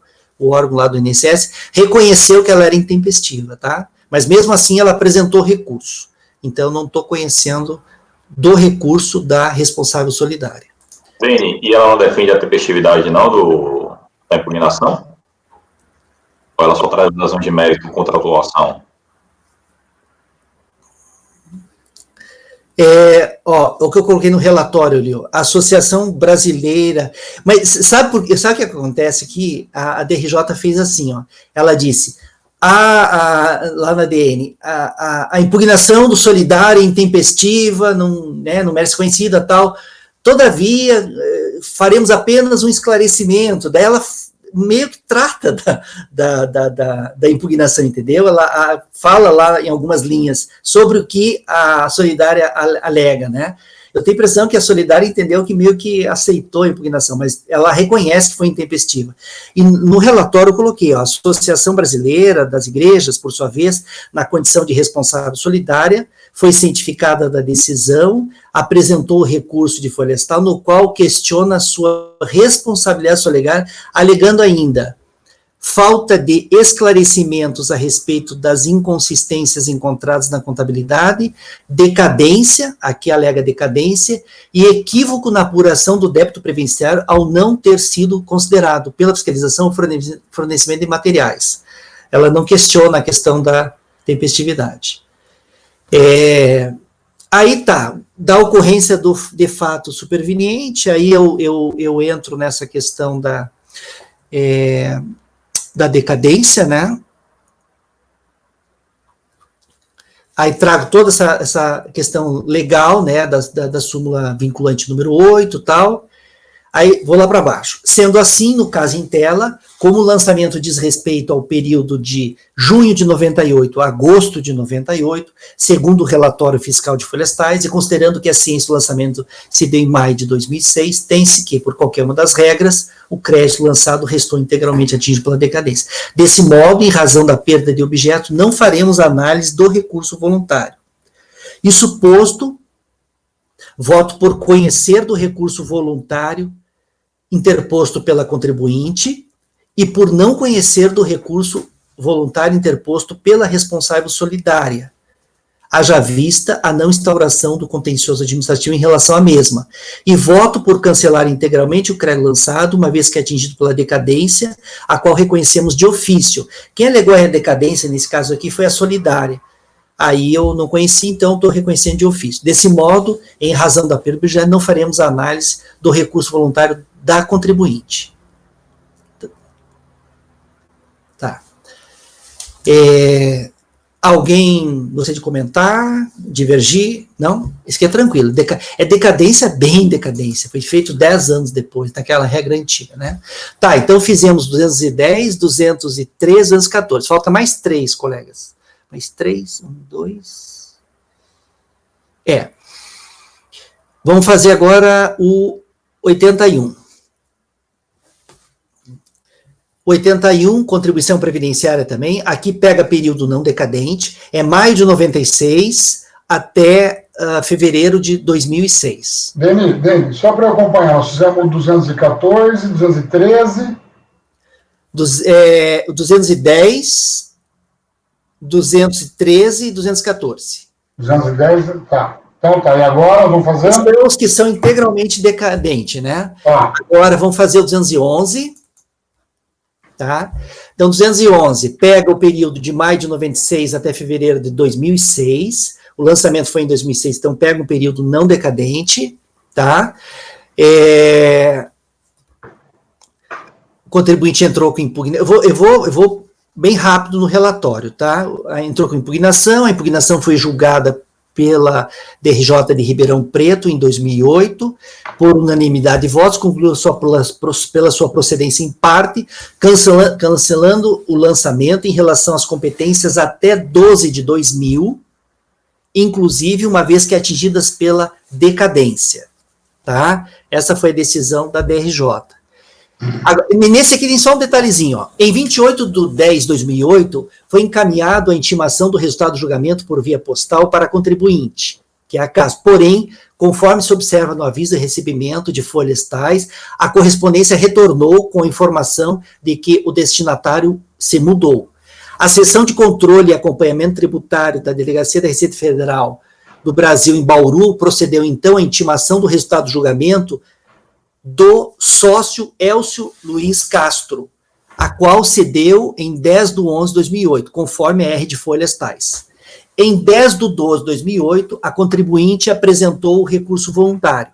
órgão lá do INSS, reconheceu que ela era intempestiva, tá? Mas mesmo assim ela apresentou recurso. Então não estou conhecendo do recurso da responsável solidária. DN, e ela não defende a tempestividade não da impugnação? Ou ela só traz razão de mérito contra a atuação? O que eu coloquei no relatório ali, a Associação Brasileira, mas sabe o que acontece aqui? A DRJ fez assim, ela disse, lá na DN, a impugnação do solidário é intempestiva, não merece conhecida, tal, todavia, faremos apenas um esclarecimento, daí ela meio que trata da impugnação, entendeu? Ela fala lá em algumas linhas sobre o que a solidária alega, né? Eu tenho a impressão que a solidária entendeu que meio que aceitou a impugnação, mas ela reconhece que foi intempestiva. E no relatório eu coloquei, a Associação Brasileira das Igrejas, por sua vez, na condição de responsável solidária, foi cientificada da decisão, apresentou o recurso de folha-tal, no qual questiona a sua responsabilidade solidária, alegando ainda falta de esclarecimentos a respeito das inconsistências encontradas na contabilidade, decadência, aqui alega decadência, e equívoco na apuração do débito previdenciário ao não ter sido considerado pela fiscalização o fornecimento de materiais. Ela não questiona a questão da tempestividade. Aí tá, da ocorrência de fato superveniente, aí eu entro nessa questão da decadência, né? Aí trago toda essa questão legal, né, da súmula vinculante número 8 e tal. Aí, vou lá para baixo. Sendo assim, no caso em tela, como o lançamento diz respeito ao período de junho de 98 a agosto de 98, segundo o relatório fiscal de folhas tais, e considerando que a ciência do lançamento se deu em maio de 2006, tem-se que, por qualquer uma das regras, o crédito lançado restou integralmente atingido pela decadência. Desse modo, em razão da perda de objeto, não faremos análise do recurso voluntário. Isso posto, voto por conhecer do recurso voluntário interposto pela contribuinte e por não conhecer do recurso voluntário interposto pela responsável solidária, haja vista a não instauração do contencioso administrativo em relação à mesma. E voto por cancelar integralmente o crédito lançado, uma vez que é atingido pela decadência, a qual reconhecemos de ofício. Quem alegou a decadência, nesse caso aqui, foi a solidária. Aí eu não conheci, então estou reconhecendo de ofício. Desse modo, em razão da perda, já não faremos a análise do recurso voluntário da contribuinte. Tá. Alguém gostaria de comentar, divergir? Não? Isso aqui é tranquilo. É decadência, bem decadência. Foi feito 10 anos depois, daquela regra antiga, né? Tá, então fizemos 210, 213, 214. Falta mais 3, colegas. Mais 3, 1, 2... Vamos fazer agora o 81. 81, contribuição previdenciária também. Aqui pega período não decadente. É maio de 96 até fevereiro de 2006. Denis, só para eu acompanhar, nós fizemos 214, 213... 210... 213 e 214. 210, tá. Então tá, e agora vamos fazer? Esses são os que são integralmente decadentes, né? Tá. Agora vamos fazer o 211, tá? Então 211 pega o período de maio de 96 até fevereiro de 2006, o lançamento foi em 2006, então pega um período não decadente, tá? O contribuinte entrou com impugnação, eu vou bem rápido no relatório, tá? Entrou com impugnação, a impugnação foi julgada pela DRJ de Ribeirão Preto em 2008, por unanimidade de votos, concluiu pela sua procedência em parte, cancelando o lançamento em relação às competências até 12 de 2000, inclusive uma vez que atingidas pela decadência, tá? Essa foi a decisão da DRJ. Agora, nesse aqui tem só um detalhezinho, ó. Em 28 de 10 de 2008, foi encaminhado a intimação do resultado do julgamento por via postal para a contribuinte, que é a CAS. Porém, conforme se observa no aviso de recebimento de folhas tais, a correspondência retornou com a informação de que o destinatário se mudou. A seção de controle e acompanhamento tributário da Delegacia da Receita Federal do Brasil em Bauru procedeu então à intimação do resultado do julgamento do sócio Elcio Luiz Castro, a qual cedeu em 10 de 11 de 2008, conforme a R de folhas tais. Em 10 de 12 de 2008, a contribuinte apresentou o recurso voluntário.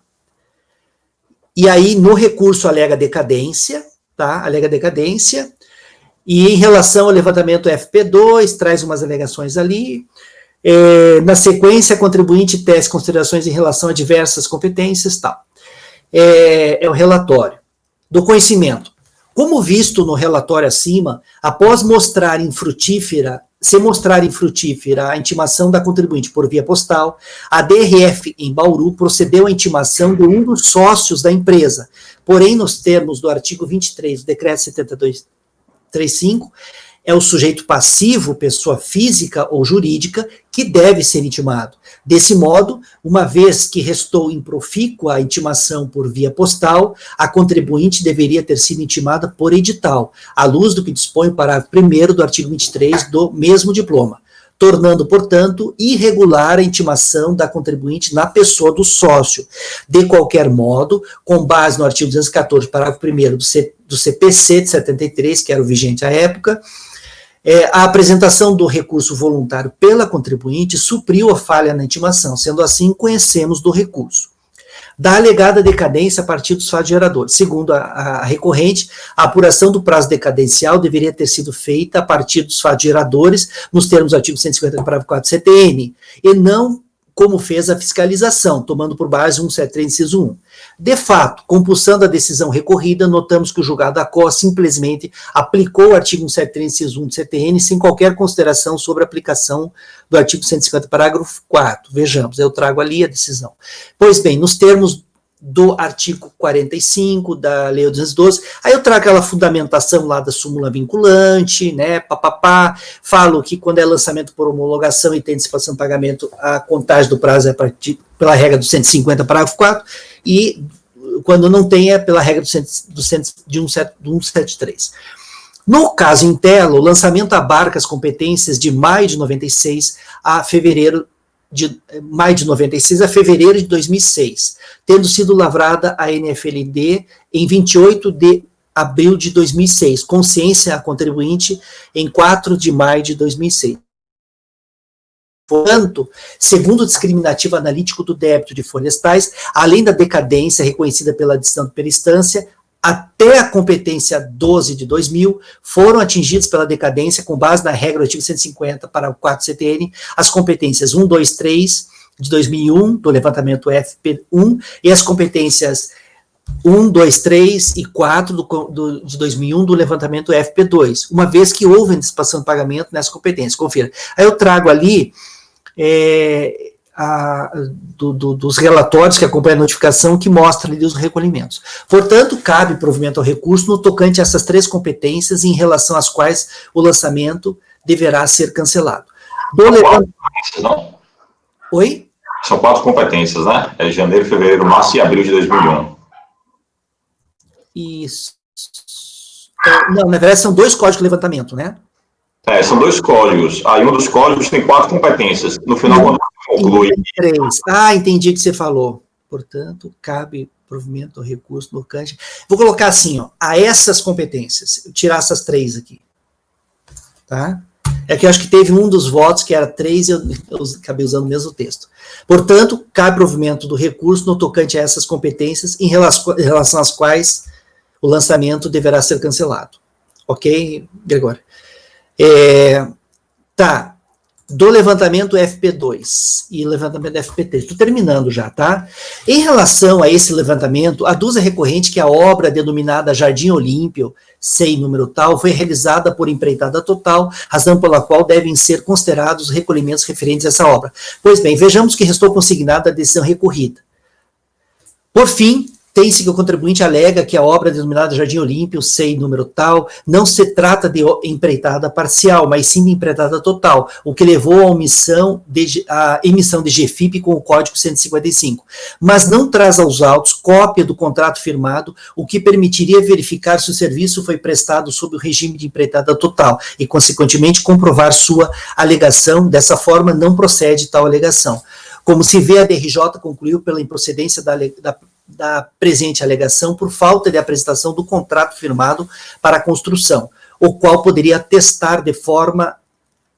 E aí, no recurso, alega decadência, tá? Alega decadência, e em relação ao levantamento FP2, traz umas alegações ali. Na sequência, a contribuinte tece considerações em relação a diversas competências e tal. É o relatório do conhecimento. Como visto no relatório acima, após mostrar infrutífera a intimação da contribuinte por via postal, a DRF em Bauru procedeu à intimação de um dos sócios da empresa. Porém, nos termos do artigo 23 do decreto 7235, é o sujeito passivo, pessoa física ou jurídica, que deve ser intimado. Desse modo, uma vez que restou improfícua a intimação por via postal, a contribuinte deveria ter sido intimada por edital, à luz do que dispõe o parágrafo 1º do artigo 23 do mesmo diploma, tornando, portanto, irregular a intimação da contribuinte na pessoa do sócio. De qualquer modo, com base no artigo 214, parágrafo 1º do CPC de 73, que era o vigente à época, a apresentação do recurso voluntário pela contribuinte supriu a falha na intimação, sendo assim, conhecemos do recurso. Da alegada decadência a partir dos fatos geradores. Segundo a recorrente, a apuração do prazo decadencial deveria ter sido feita a partir dos fatos geradores, nos termos do artigo 150, parágrafo 4 do CTN, e não como fez a fiscalização, tomando por base 173, inciso 1. De fato, compulsando a decisão recorrida, notamos que o julgado da COA simplesmente aplicou o artigo 173, inciso 1 do CTN, sem qualquer consideração sobre a aplicação do artigo 150, parágrafo 4. Vejamos, eu trago ali a decisão. Pois bem, nos termos do artigo 45 da Lei 212, aí eu trago aquela fundamentação lá da súmula vinculante, né, falo que quando é lançamento por homologação e tem antecipação de pagamento, a contagem do prazo é pela regra do 150, parágrafo 4, e quando não tem é pela regra do 173. No caso Intelo, o lançamento abarca as competências de maio de 96 a fevereiro de maio de 96 a fevereiro de 2006, tendo sido lavrada a NFLD em 28 de abril de 2006, com ciência a contribuinte em 4 de maio de 2006. Portanto, segundo o discriminativo analítico do débito de florestais, além da decadência reconhecida pela decisão de peristância, até a competência 12 de 2000, foram atingidos pela decadência com base na regra do artigo 150 para o 4 CTN, as competências 1, 2, 3 de 2001, do levantamento FP1, e as competências 1, 2, 3 e 4 de 2001 do levantamento FP2, uma vez que houve antecipação de pagamento nessas competências. Confira. Aí eu trago ali dos relatórios que acompanham a notificação, que mostra ali os recolhimentos. Portanto, cabe provimento ao recurso no tocante a essas 3 competências em relação às quais o lançamento deverá ser cancelado. Não? Oi? São 4 competências, né? É janeiro, fevereiro, março e abril de 2001. Isso. Não, na verdade são 2 códigos de levantamento, né? São 2 códigos. Aí um dos códigos tem 4 competências. No final, quando conclui... 3. Ah, entendi o que você falou. Portanto, cabe provimento ao recurso no tocante. Vou colocar assim, ó, a essas competências. Tirar essas 3 aqui. Tá? É que eu acho que teve um dos votos que era 3 e eu acabei usando o mesmo texto. Portanto, cabe provimento do recurso no tocante a essas competências em relação às quais o lançamento deverá ser cancelado. Ok, Gregório? Tá. Do levantamento FP2 e levantamento FP3. Estou terminando já, tá? Em relação a esse levantamento, aduza recorrente que a obra denominada Jardim Olímpio, sem número tal, foi realizada por empreitada total, razão pela qual devem ser considerados os recolhimentos referentes a essa obra. Pois bem, vejamos que restou consignada a decisão recorrida. Por fim, tem-se que o contribuinte alega que a obra denominada Jardim Olímpio, sem número tal, não se trata de empreitada parcial, mas sim de empreitada total, o que levou à emissão de GFIP com o código 155, mas não traz aos autos cópia do contrato firmado, o que permitiria verificar se o serviço foi prestado sob o regime de empreitada total e, consequentemente, comprovar sua alegação. Dessa forma, não procede tal alegação. Como se vê, a DRJ concluiu pela improcedência da presente alegação por falta de apresentação do contrato firmado para a construção, o qual poderia atestar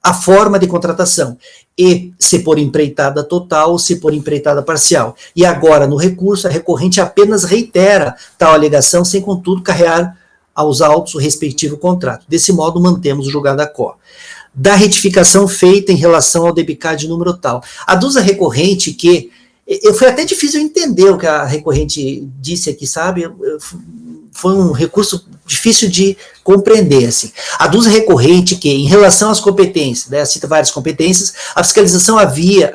a forma de contratação, e se por empreitada total ou se por empreitada parcial. E agora, no recurso, a recorrente apenas reitera tal alegação, sem, contudo, carregar aos autos o respectivo contrato. Desse modo, mantemos o julgado a quo. Da retificação feita em relação ao DEBICAD número tal. Aduza a recorrente que foi até difícil entender o que a recorrente disse aqui, sabe? Foi um recurso difícil de compreender, assim. Aduza a recorrente que, em relação às competências, né, cita várias competências, a fiscalização havia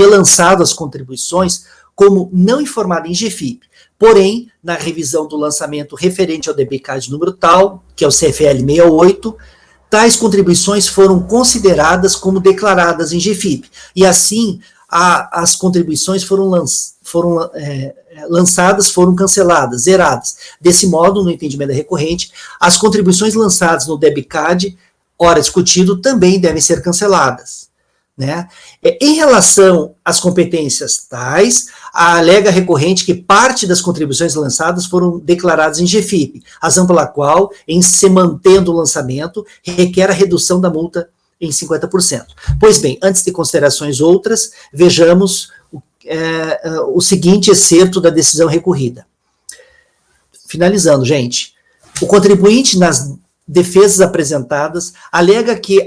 lançado as contribuições como não informada em GFIP. Porém, na revisão do lançamento referente ao DEBICAD número tal, que é o CFL 68, tais contribuições foram consideradas como declaradas em GFIP. E assim, as contribuições foram lançadas, foram canceladas, zeradas. Desse modo, no entendimento da recorrente, as contribuições lançadas no DEBICAD, ora discutido, também devem ser canceladas. Né? Em relação às competências tais, alega a recorrente que parte das contribuições lançadas foram declaradas em GFIP, razão pela qual, em se mantendo o lançamento, requer a redução da multa em 50%. Pois bem, antes de considerações outras, vejamos o seguinte excerto da decisão recorrida. Finalizando, gente, o contribuinte, nas defesas apresentadas, alega que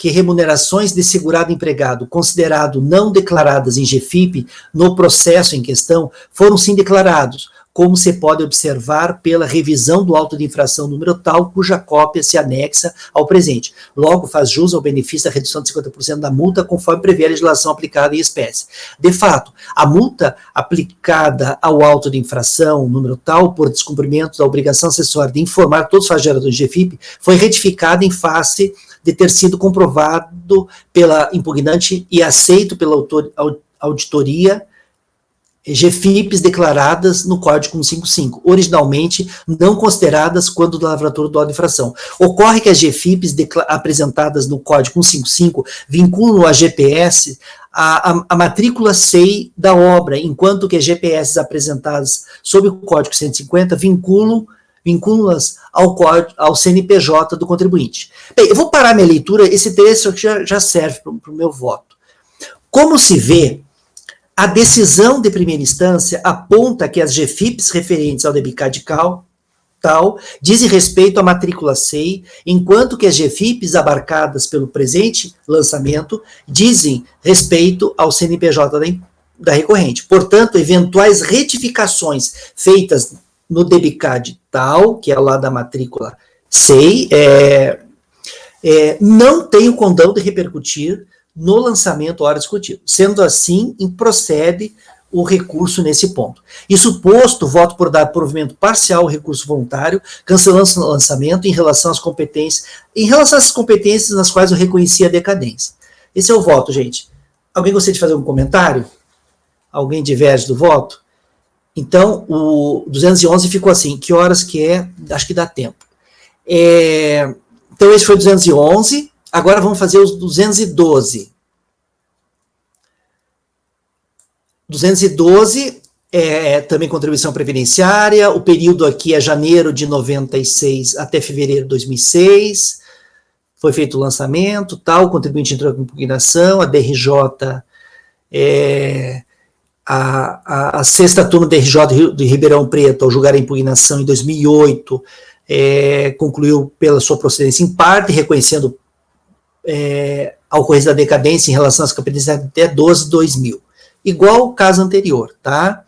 remunerações de segurado empregado considerado não declaradas em GFIP no processo em questão foram sim declarados, como se pode observar pela revisão do auto de infração número tal, cuja cópia se anexa ao presente. Logo, faz jus ao benefício da redução de 50% da multa, conforme prevê a legislação aplicada em espécie. De fato, a multa aplicada ao auto de infração número tal, por descumprimento da obrigação acessória de informar todos os geradores de GFIP, foi retificada em face de ter sido comprovado pela impugnante e aceito pela auditoria GFIPs declaradas no Código 155, originalmente não consideradas quando da lavratura do auto de infração. Ocorre que as GFIPs apresentadas no Código 155 vinculam a GPS a matrícula SEI da obra, enquanto que as GPS apresentadas sob o Código 150 vinculam-as ao CNPJ do contribuinte. Bem, eu vou parar minha leitura, esse texto aqui já serve para o meu voto. Como se vê, a decisão de primeira instância aponta que as GFIPs referentes ao DEBICAD tal dizem respeito à matrícula SEI, enquanto que as GFIPs abarcadas pelo presente lançamento dizem respeito ao CNPJ da recorrente. Portanto, eventuais retificações feitas no DEBICAD tal, que é lá da matrícula SEI, não tem o condão de repercutir no lançamento hora discutido. Sendo assim, procede o recurso nesse ponto. Isso posto, voto por dar provimento parcial ao recurso voluntário, cancelando o lançamento em relação às competências, nas quais eu reconheci a decadência. Esse é o voto, gente. Alguém gostaria de fazer um comentário? Alguém diverge do voto? Então, o 211 ficou assim, que horas que é? Acho que dá tempo. Então, esse foi o 211, agora vamos fazer os 212. 212 é também contribuição previdenciária, o período aqui é janeiro de 96 até fevereiro de 2006, foi feito o lançamento, tal, o contribuinte entrou com impugnação, a DRJ, a sexta turma da DRJ de Ribeirão Preto, ao julgar a impugnação em 2008, concluiu pela sua procedência em parte, reconhecendo a ocorrência da decadência em relação às competências até 12 de 2000. Igual o caso anterior, tá?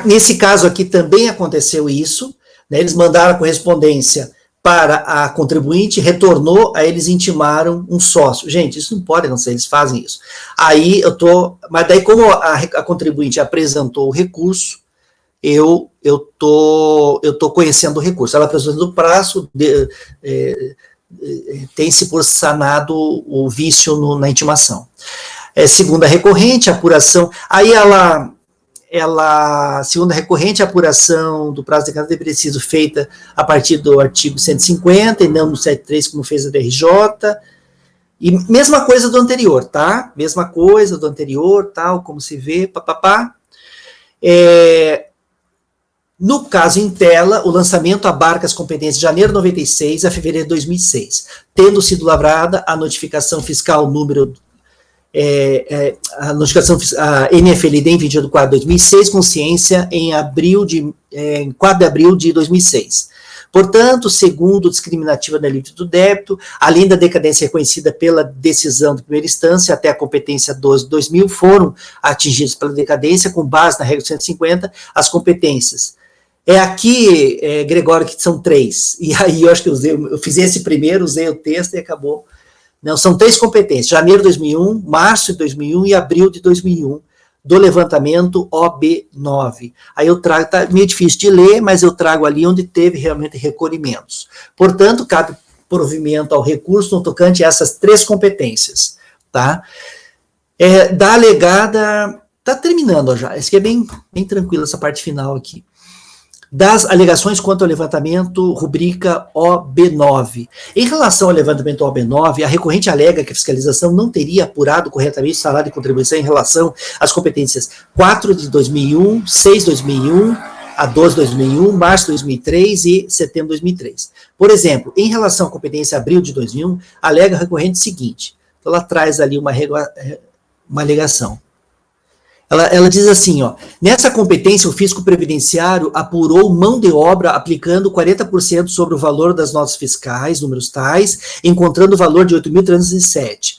Nesse caso aqui também aconteceu isso, né? Eles mandaram a correspondência para a contribuinte, retornou, aí eles intimaram um sócio. Gente, isso não pode acontecer, eles fazem isso. Aí mas daí como a contribuinte apresentou o recurso, eu tô conhecendo o recurso. Ela apresentou o prazo, tem-se por sanado o vício na intimação. Segunda recorrente, apuração, aí segunda recorrente, a apuração do prazo de decadência deveria ter sido feita a partir do artigo 150, e não no 73, como fez a DRJ, e mesma coisa do anterior, tá? Mesma coisa do anterior, tal, como se vê, papapá. No caso em tela, o lançamento abarca as competências de janeiro de 96 a fevereiro de 2006, tendo sido lavrada a notificação fiscal número a NFLD em 22 de 4 de 2006, com ciência em 4 de abril de 2006. Portanto, segundo discriminativa da alívio do débito, além da decadência reconhecida pela decisão de primeira instância até a competência 12 de 2000, foram atingidos pela decadência, com base na regra 150, as competências. Aqui, Gregório, que são 3, e aí eu acho que eu fiz esse primeiro, usei o texto e acabou. Não, são 3 competências, janeiro de 2001, março de 2001 e abril de 2001, do levantamento OB9. Aí eu trago, tá meio difícil de ler, mas eu trago ali onde teve realmente recolhimentos. Portanto, cabe provimento ao recurso no tocante a essas 3 competências, tá? Da alegada, tá terminando já, isso aqui é bem tranquilo, essa parte final aqui. Das alegações quanto ao levantamento, rubrica OB9. Em relação ao levantamento OB9, a recorrente alega que a fiscalização não teria apurado corretamente o salário de contribuição em relação às competências 4 de 2001, 6 de 2001, a 12 de 2001, março de 2003 e setembro de 2003. Por exemplo, em relação à competência abril de 2001, alega a recorrente o seguinte, então ela traz ali uma alegação. Ela diz assim, ó, nessa competência o fisco previdenciário apurou mão de obra aplicando 40% sobre o valor das notas fiscais, números tais, encontrando o valor de R$ 8.307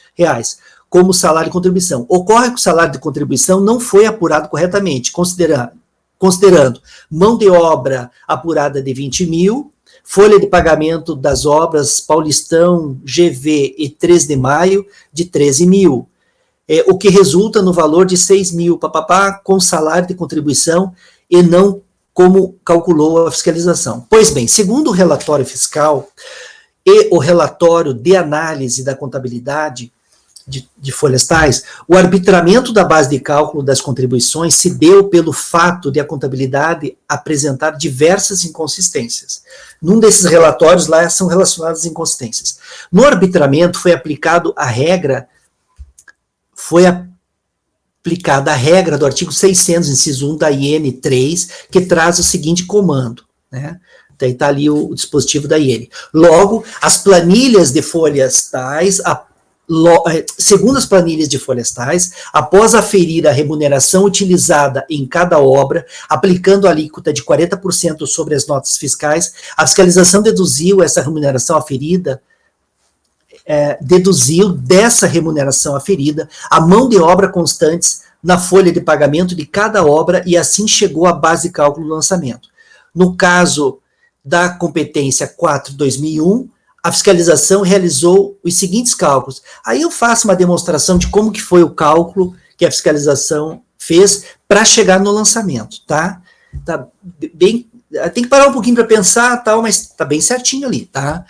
como salário de contribuição. Ocorre que o salário de contribuição não foi apurado corretamente, considerando mão de obra apurada de 20 mil, folha de pagamento das obras Paulistão, GV e 3 de maio de 13 mil, o que resulta no valor de 6 mil, com salário de contribuição e não como calculou a fiscalização. Pois bem, segundo o relatório fiscal e o relatório de análise da contabilidade de folhas tais, o arbitramento da base de cálculo das contribuições se deu pelo fato de a contabilidade apresentar diversas inconsistências. Num desses relatórios lá são relacionadas às inconsistências. No arbitramento foi aplicada a regra do artigo 600, inciso 1 da IN 3, que traz o seguinte comando, né? Daí está ali o dispositivo da IN. Logo, as planilhas de folhas tais, segundo as planilhas de folhas tais, após aferir a remuneração utilizada em cada obra, aplicando a alíquota de 40% sobre as notas fiscais, a fiscalização deduziu essa remuneração aferida, dessa remuneração aferida a mão de obra constantes na folha de pagamento de cada obra e assim chegou à base de cálculo do lançamento. No caso da competência 4/2001, a fiscalização realizou os seguintes cálculos. Aí eu faço uma demonstração de como que foi o cálculo que a fiscalização fez para chegar no lançamento, tá? Tá bem, tem que parar um pouquinho para pensar, tal, mas tá bem certinho ali, tá?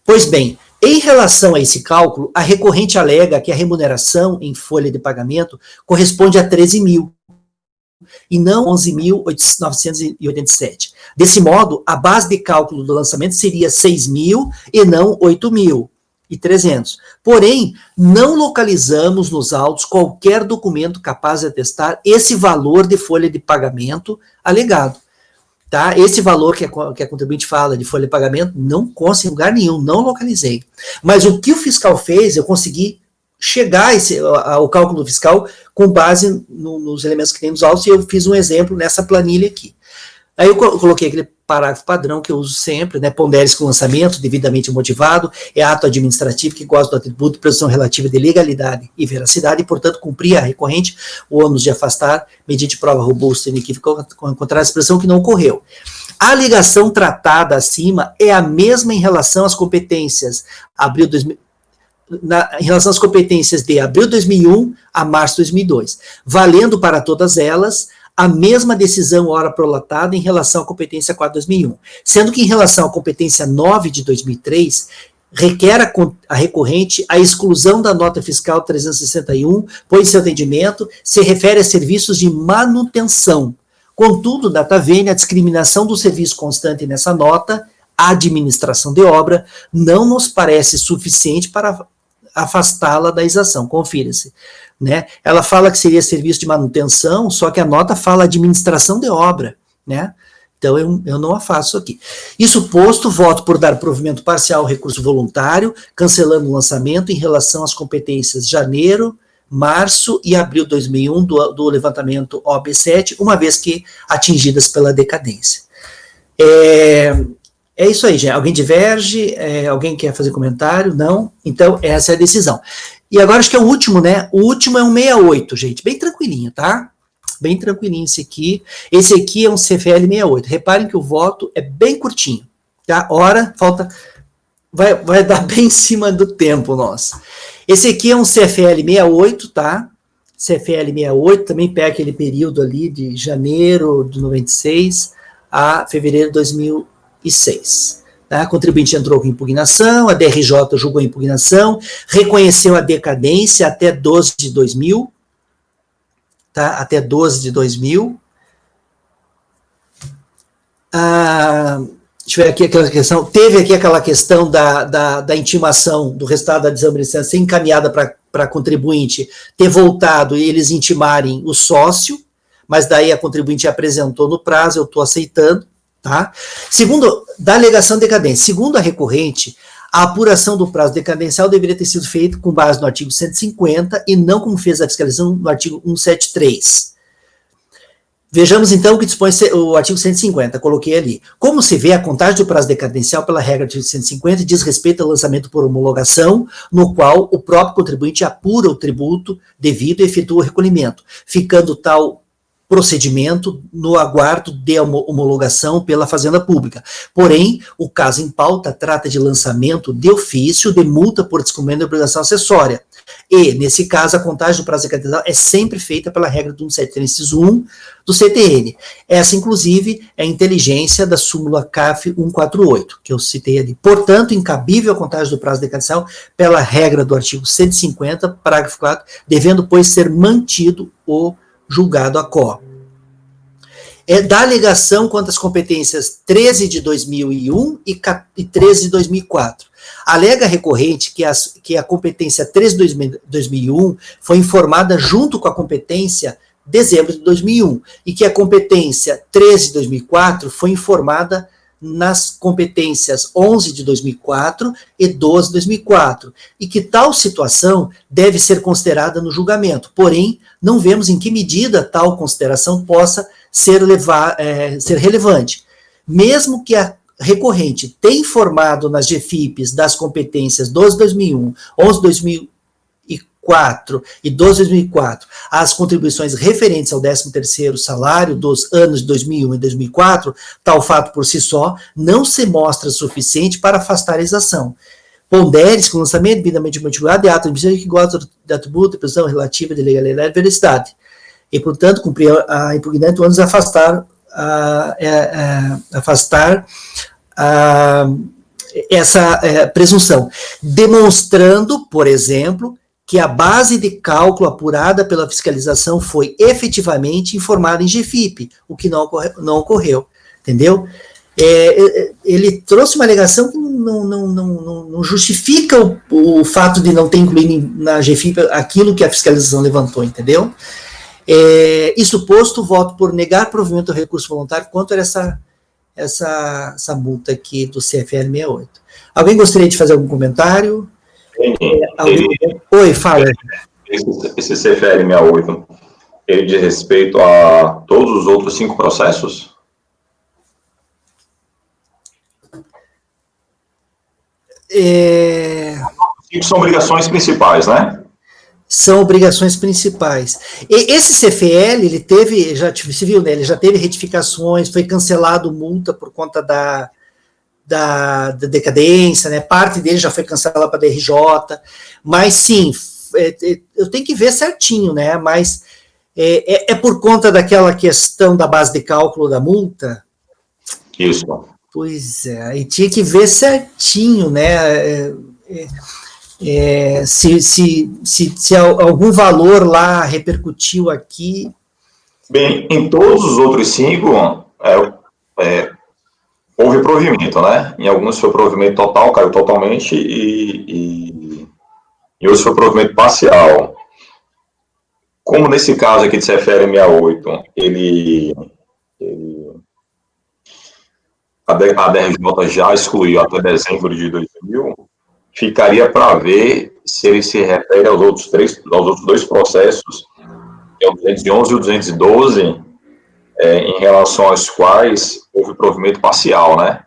Pois bem, em relação a esse cálculo, a recorrente alega que a remuneração em folha de pagamento corresponde a 13 mil, e não 11.987. Desse modo, a base de cálculo do lançamento seria 6 mil e não 8.300. Porém, não localizamos nos autos qualquer documento capaz de atestar esse valor de folha de pagamento alegado. Tá? Esse valor que a contribuinte fala de folha de pagamento não consta em lugar nenhum, não localizei. Mas o que o fiscal fez, eu consegui chegar ao cálculo fiscal com base nos elementos que tem nos autos, e eu fiz um exemplo nessa planilha aqui. Aí eu coloquei aquele parágrafo padrão que eu uso sempre, né? Pondere-se com o lançamento, devidamente motivado, é ato administrativo que goza do atributo de presunção relativa de legalidade e veracidade, e, portanto, cumprir a recorrente o ônus de afastar, mediante prova robusta e inequívoca, encontrar a expressão que não ocorreu. A alegação tratada acima é a mesma em relação às competências em relação às competências de abril de 2001 a março de 2002, valendo para todas elas a mesma decisão hora prolatada em relação à competência 4/2001, sendo que em relação à competência 9 de 2003, requer a recorrente a exclusão da nota fiscal 361, pois seu atendimento se refere a serviços de manutenção. Contudo, data vênia, a discriminação do serviço constante nessa nota, a administração de obra, não nos parece suficiente para afastá-la da exação, confira-se. Né? Ela fala que seria serviço de manutenção, só que a nota fala administração de obra, né? Então eu não a faço aqui. Isso posto, voto por dar provimento parcial ao recurso voluntário, cancelando o lançamento em relação às competências janeiro, março e abril de 2001 do levantamento OB7, uma vez que atingidas pela decadência. É isso aí, gente. Alguém diverge? Alguém quer fazer comentário? Não? Então, essa é a decisão. E agora acho que é o último, né? O último é um 68, gente. Bem tranquilinho, tá? Bem tranquilinho esse aqui. Esse aqui é um CFL 68. Reparem que o voto é bem curtinho, tá? Hora, falta... Vai dar bem em cima do tempo nosso. Esse aqui é um CFL 68, tá? CFL 68 também pega aquele período ali de janeiro de 96 a fevereiro de 2006. Tá? A contribuinte entrou com impugnação, a DRJ julgou a impugnação, reconheceu a decadência até 12 de 2000, tá? Até 12 de 2000. Deixa eu ver aqui aquela questão, teve aqui aquela questão da intimação do resultado da desamortização ser encaminhada para a contribuinte ter voltado e eles intimarem o sócio, mas daí a contribuinte apresentou no prazo, eu estou aceitando, tá? Segundo, da alegação de decadência, segundo a recorrente, a apuração do prazo decadencial deveria ter sido feita com base no artigo 150 e não como fez a fiscalização no artigo 173, Vejamos, então, o que dispõe o artigo 150, coloquei ali. Como se vê, a contagem do prazo decadencial pela regra do artigo 150 diz respeito ao lançamento por homologação, no qual o próprio contribuinte apura o tributo devido e efetua o recolhimento, ficando tal procedimento no aguardo de homologação pela Fazenda Pública. Porém, o caso em pauta trata de lançamento de ofício de multa por descumprimento de obrigação acessória. E, nesse caso, a contagem do prazo decadencial é sempre feita pela regra do 173-1 do CTN. Essa, inclusive, é a inteligência da súmula CAF 148, que eu citei ali. Portanto, incabível a contagem do prazo decadencial pela regra do artigo 150, parágrafo 4, devendo, pois, ser mantido o julgado a quo. Da alegação quanto às competências 13 de 2001 e 13 de 2004. Alega recorrente que a competência 13 de 2001 foi informada junto com a competência dezembro de 2001 e que a competência 13 de 2004 foi informada nas competências 11 de 2004 e 12 de 2004, e que tal situação deve ser considerada no julgamento. Porém, não vemos em que medida tal consideração possa ser relevante. Mesmo que a recorrente tenha informado nas GFIPs das competências 12 de 2001, 11 de 2004 e 12 de 2004, as contribuições referentes ao 13º salário dos anos de 2001 e 2004, tal fato por si só não se mostra suficiente para afastar a exação. Pondere-se que o lançamento devidamente motivado é ato administrativo que goza da tributo e previsão relativa de legalidade e veracidade. E, portanto, cumprir a impugnante ônus afastar essa presunção, demonstrando, por exemplo, que a base de cálculo apurada pela fiscalização foi efetivamente informada em GFIP, o que não ocorreu, entendeu? Ele trouxe uma alegação que não justifica o fato de não ter incluído na GFIP aquilo que a fiscalização levantou, entendeu? Isso posto, voto por negar provimento ao recurso voluntário contra essa multa aqui do CFL 68. Alguém gostaria de fazer algum comentário? Oi, fala. Esse CFL 68, ele diz respeito a todos os outros 5 processos? São obrigações principais, né? São obrigações principais. E esse CFL, ele teve, você viu, né, ele já teve retificações, foi cancelado multa por conta da decadência, né, parte dele já foi cancelada para a DRJ, mas sim, eu tenho que ver certinho, né, mas é por conta daquela questão da base de cálculo da multa? Isso. Pois é, e tinha que ver certinho, né, se algum valor lá repercutiu aqui. Bem, em todos os outros 5, houve provimento, né? Em alguns foi provimento total, caiu totalmente, e outros foi provimento parcial. Como nesse caso aqui de CFL 68, a DRJ já excluiu até dezembro de 2000, ficaria para ver se ele se refere aos outros 2 processos, que é o 211 e o 212, em relação aos quais houve provimento parcial, né?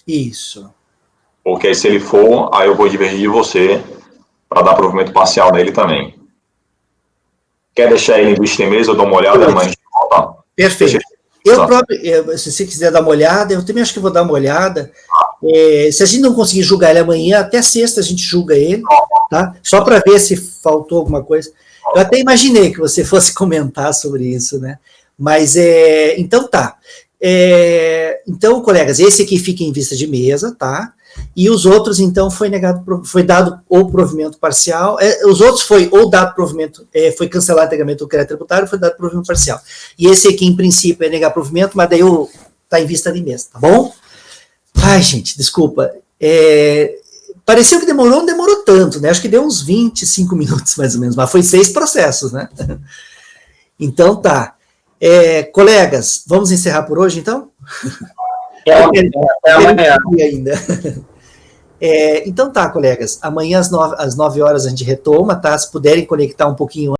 Isso. Porque aí, se ele for, aí eu vou divergir de você para dar provimento parcial nele também. Quer deixar ele em vista mesmo? Eu dou uma olhada, mas... Perfeito. Eu próprio, se você quiser dar uma olhada, eu também acho que vou dar uma olhada. Se a gente não conseguir julgar ele amanhã, até sexta a gente julga ele, tá? Só para ver se faltou alguma coisa. Eu até imaginei que você fosse comentar sobre isso, né? Mas, então tá. Então, colegas, esse aqui fica em vista de mesa, tá? E os outros, então, foi dado ou provimento parcial, os outros foi ou dado provimento, foi cancelado integralmente o crédito tributário, foi dado provimento parcial. E esse aqui, em princípio, é negar provimento, mas daí tá em vista de mesa, tá bom? Ai, gente, desculpa. Pareceu que demorou, não demorou tanto, né? Acho que deu uns 25 minutos, mais ou menos, mas foi 6 processos, né? Então, tá. Colegas, vamos encerrar por hoje, então? Até amanhã. Ainda. Então tá, colegas, amanhã às 9 horas a gente retoma, tá? Se puderem conectar um pouquinho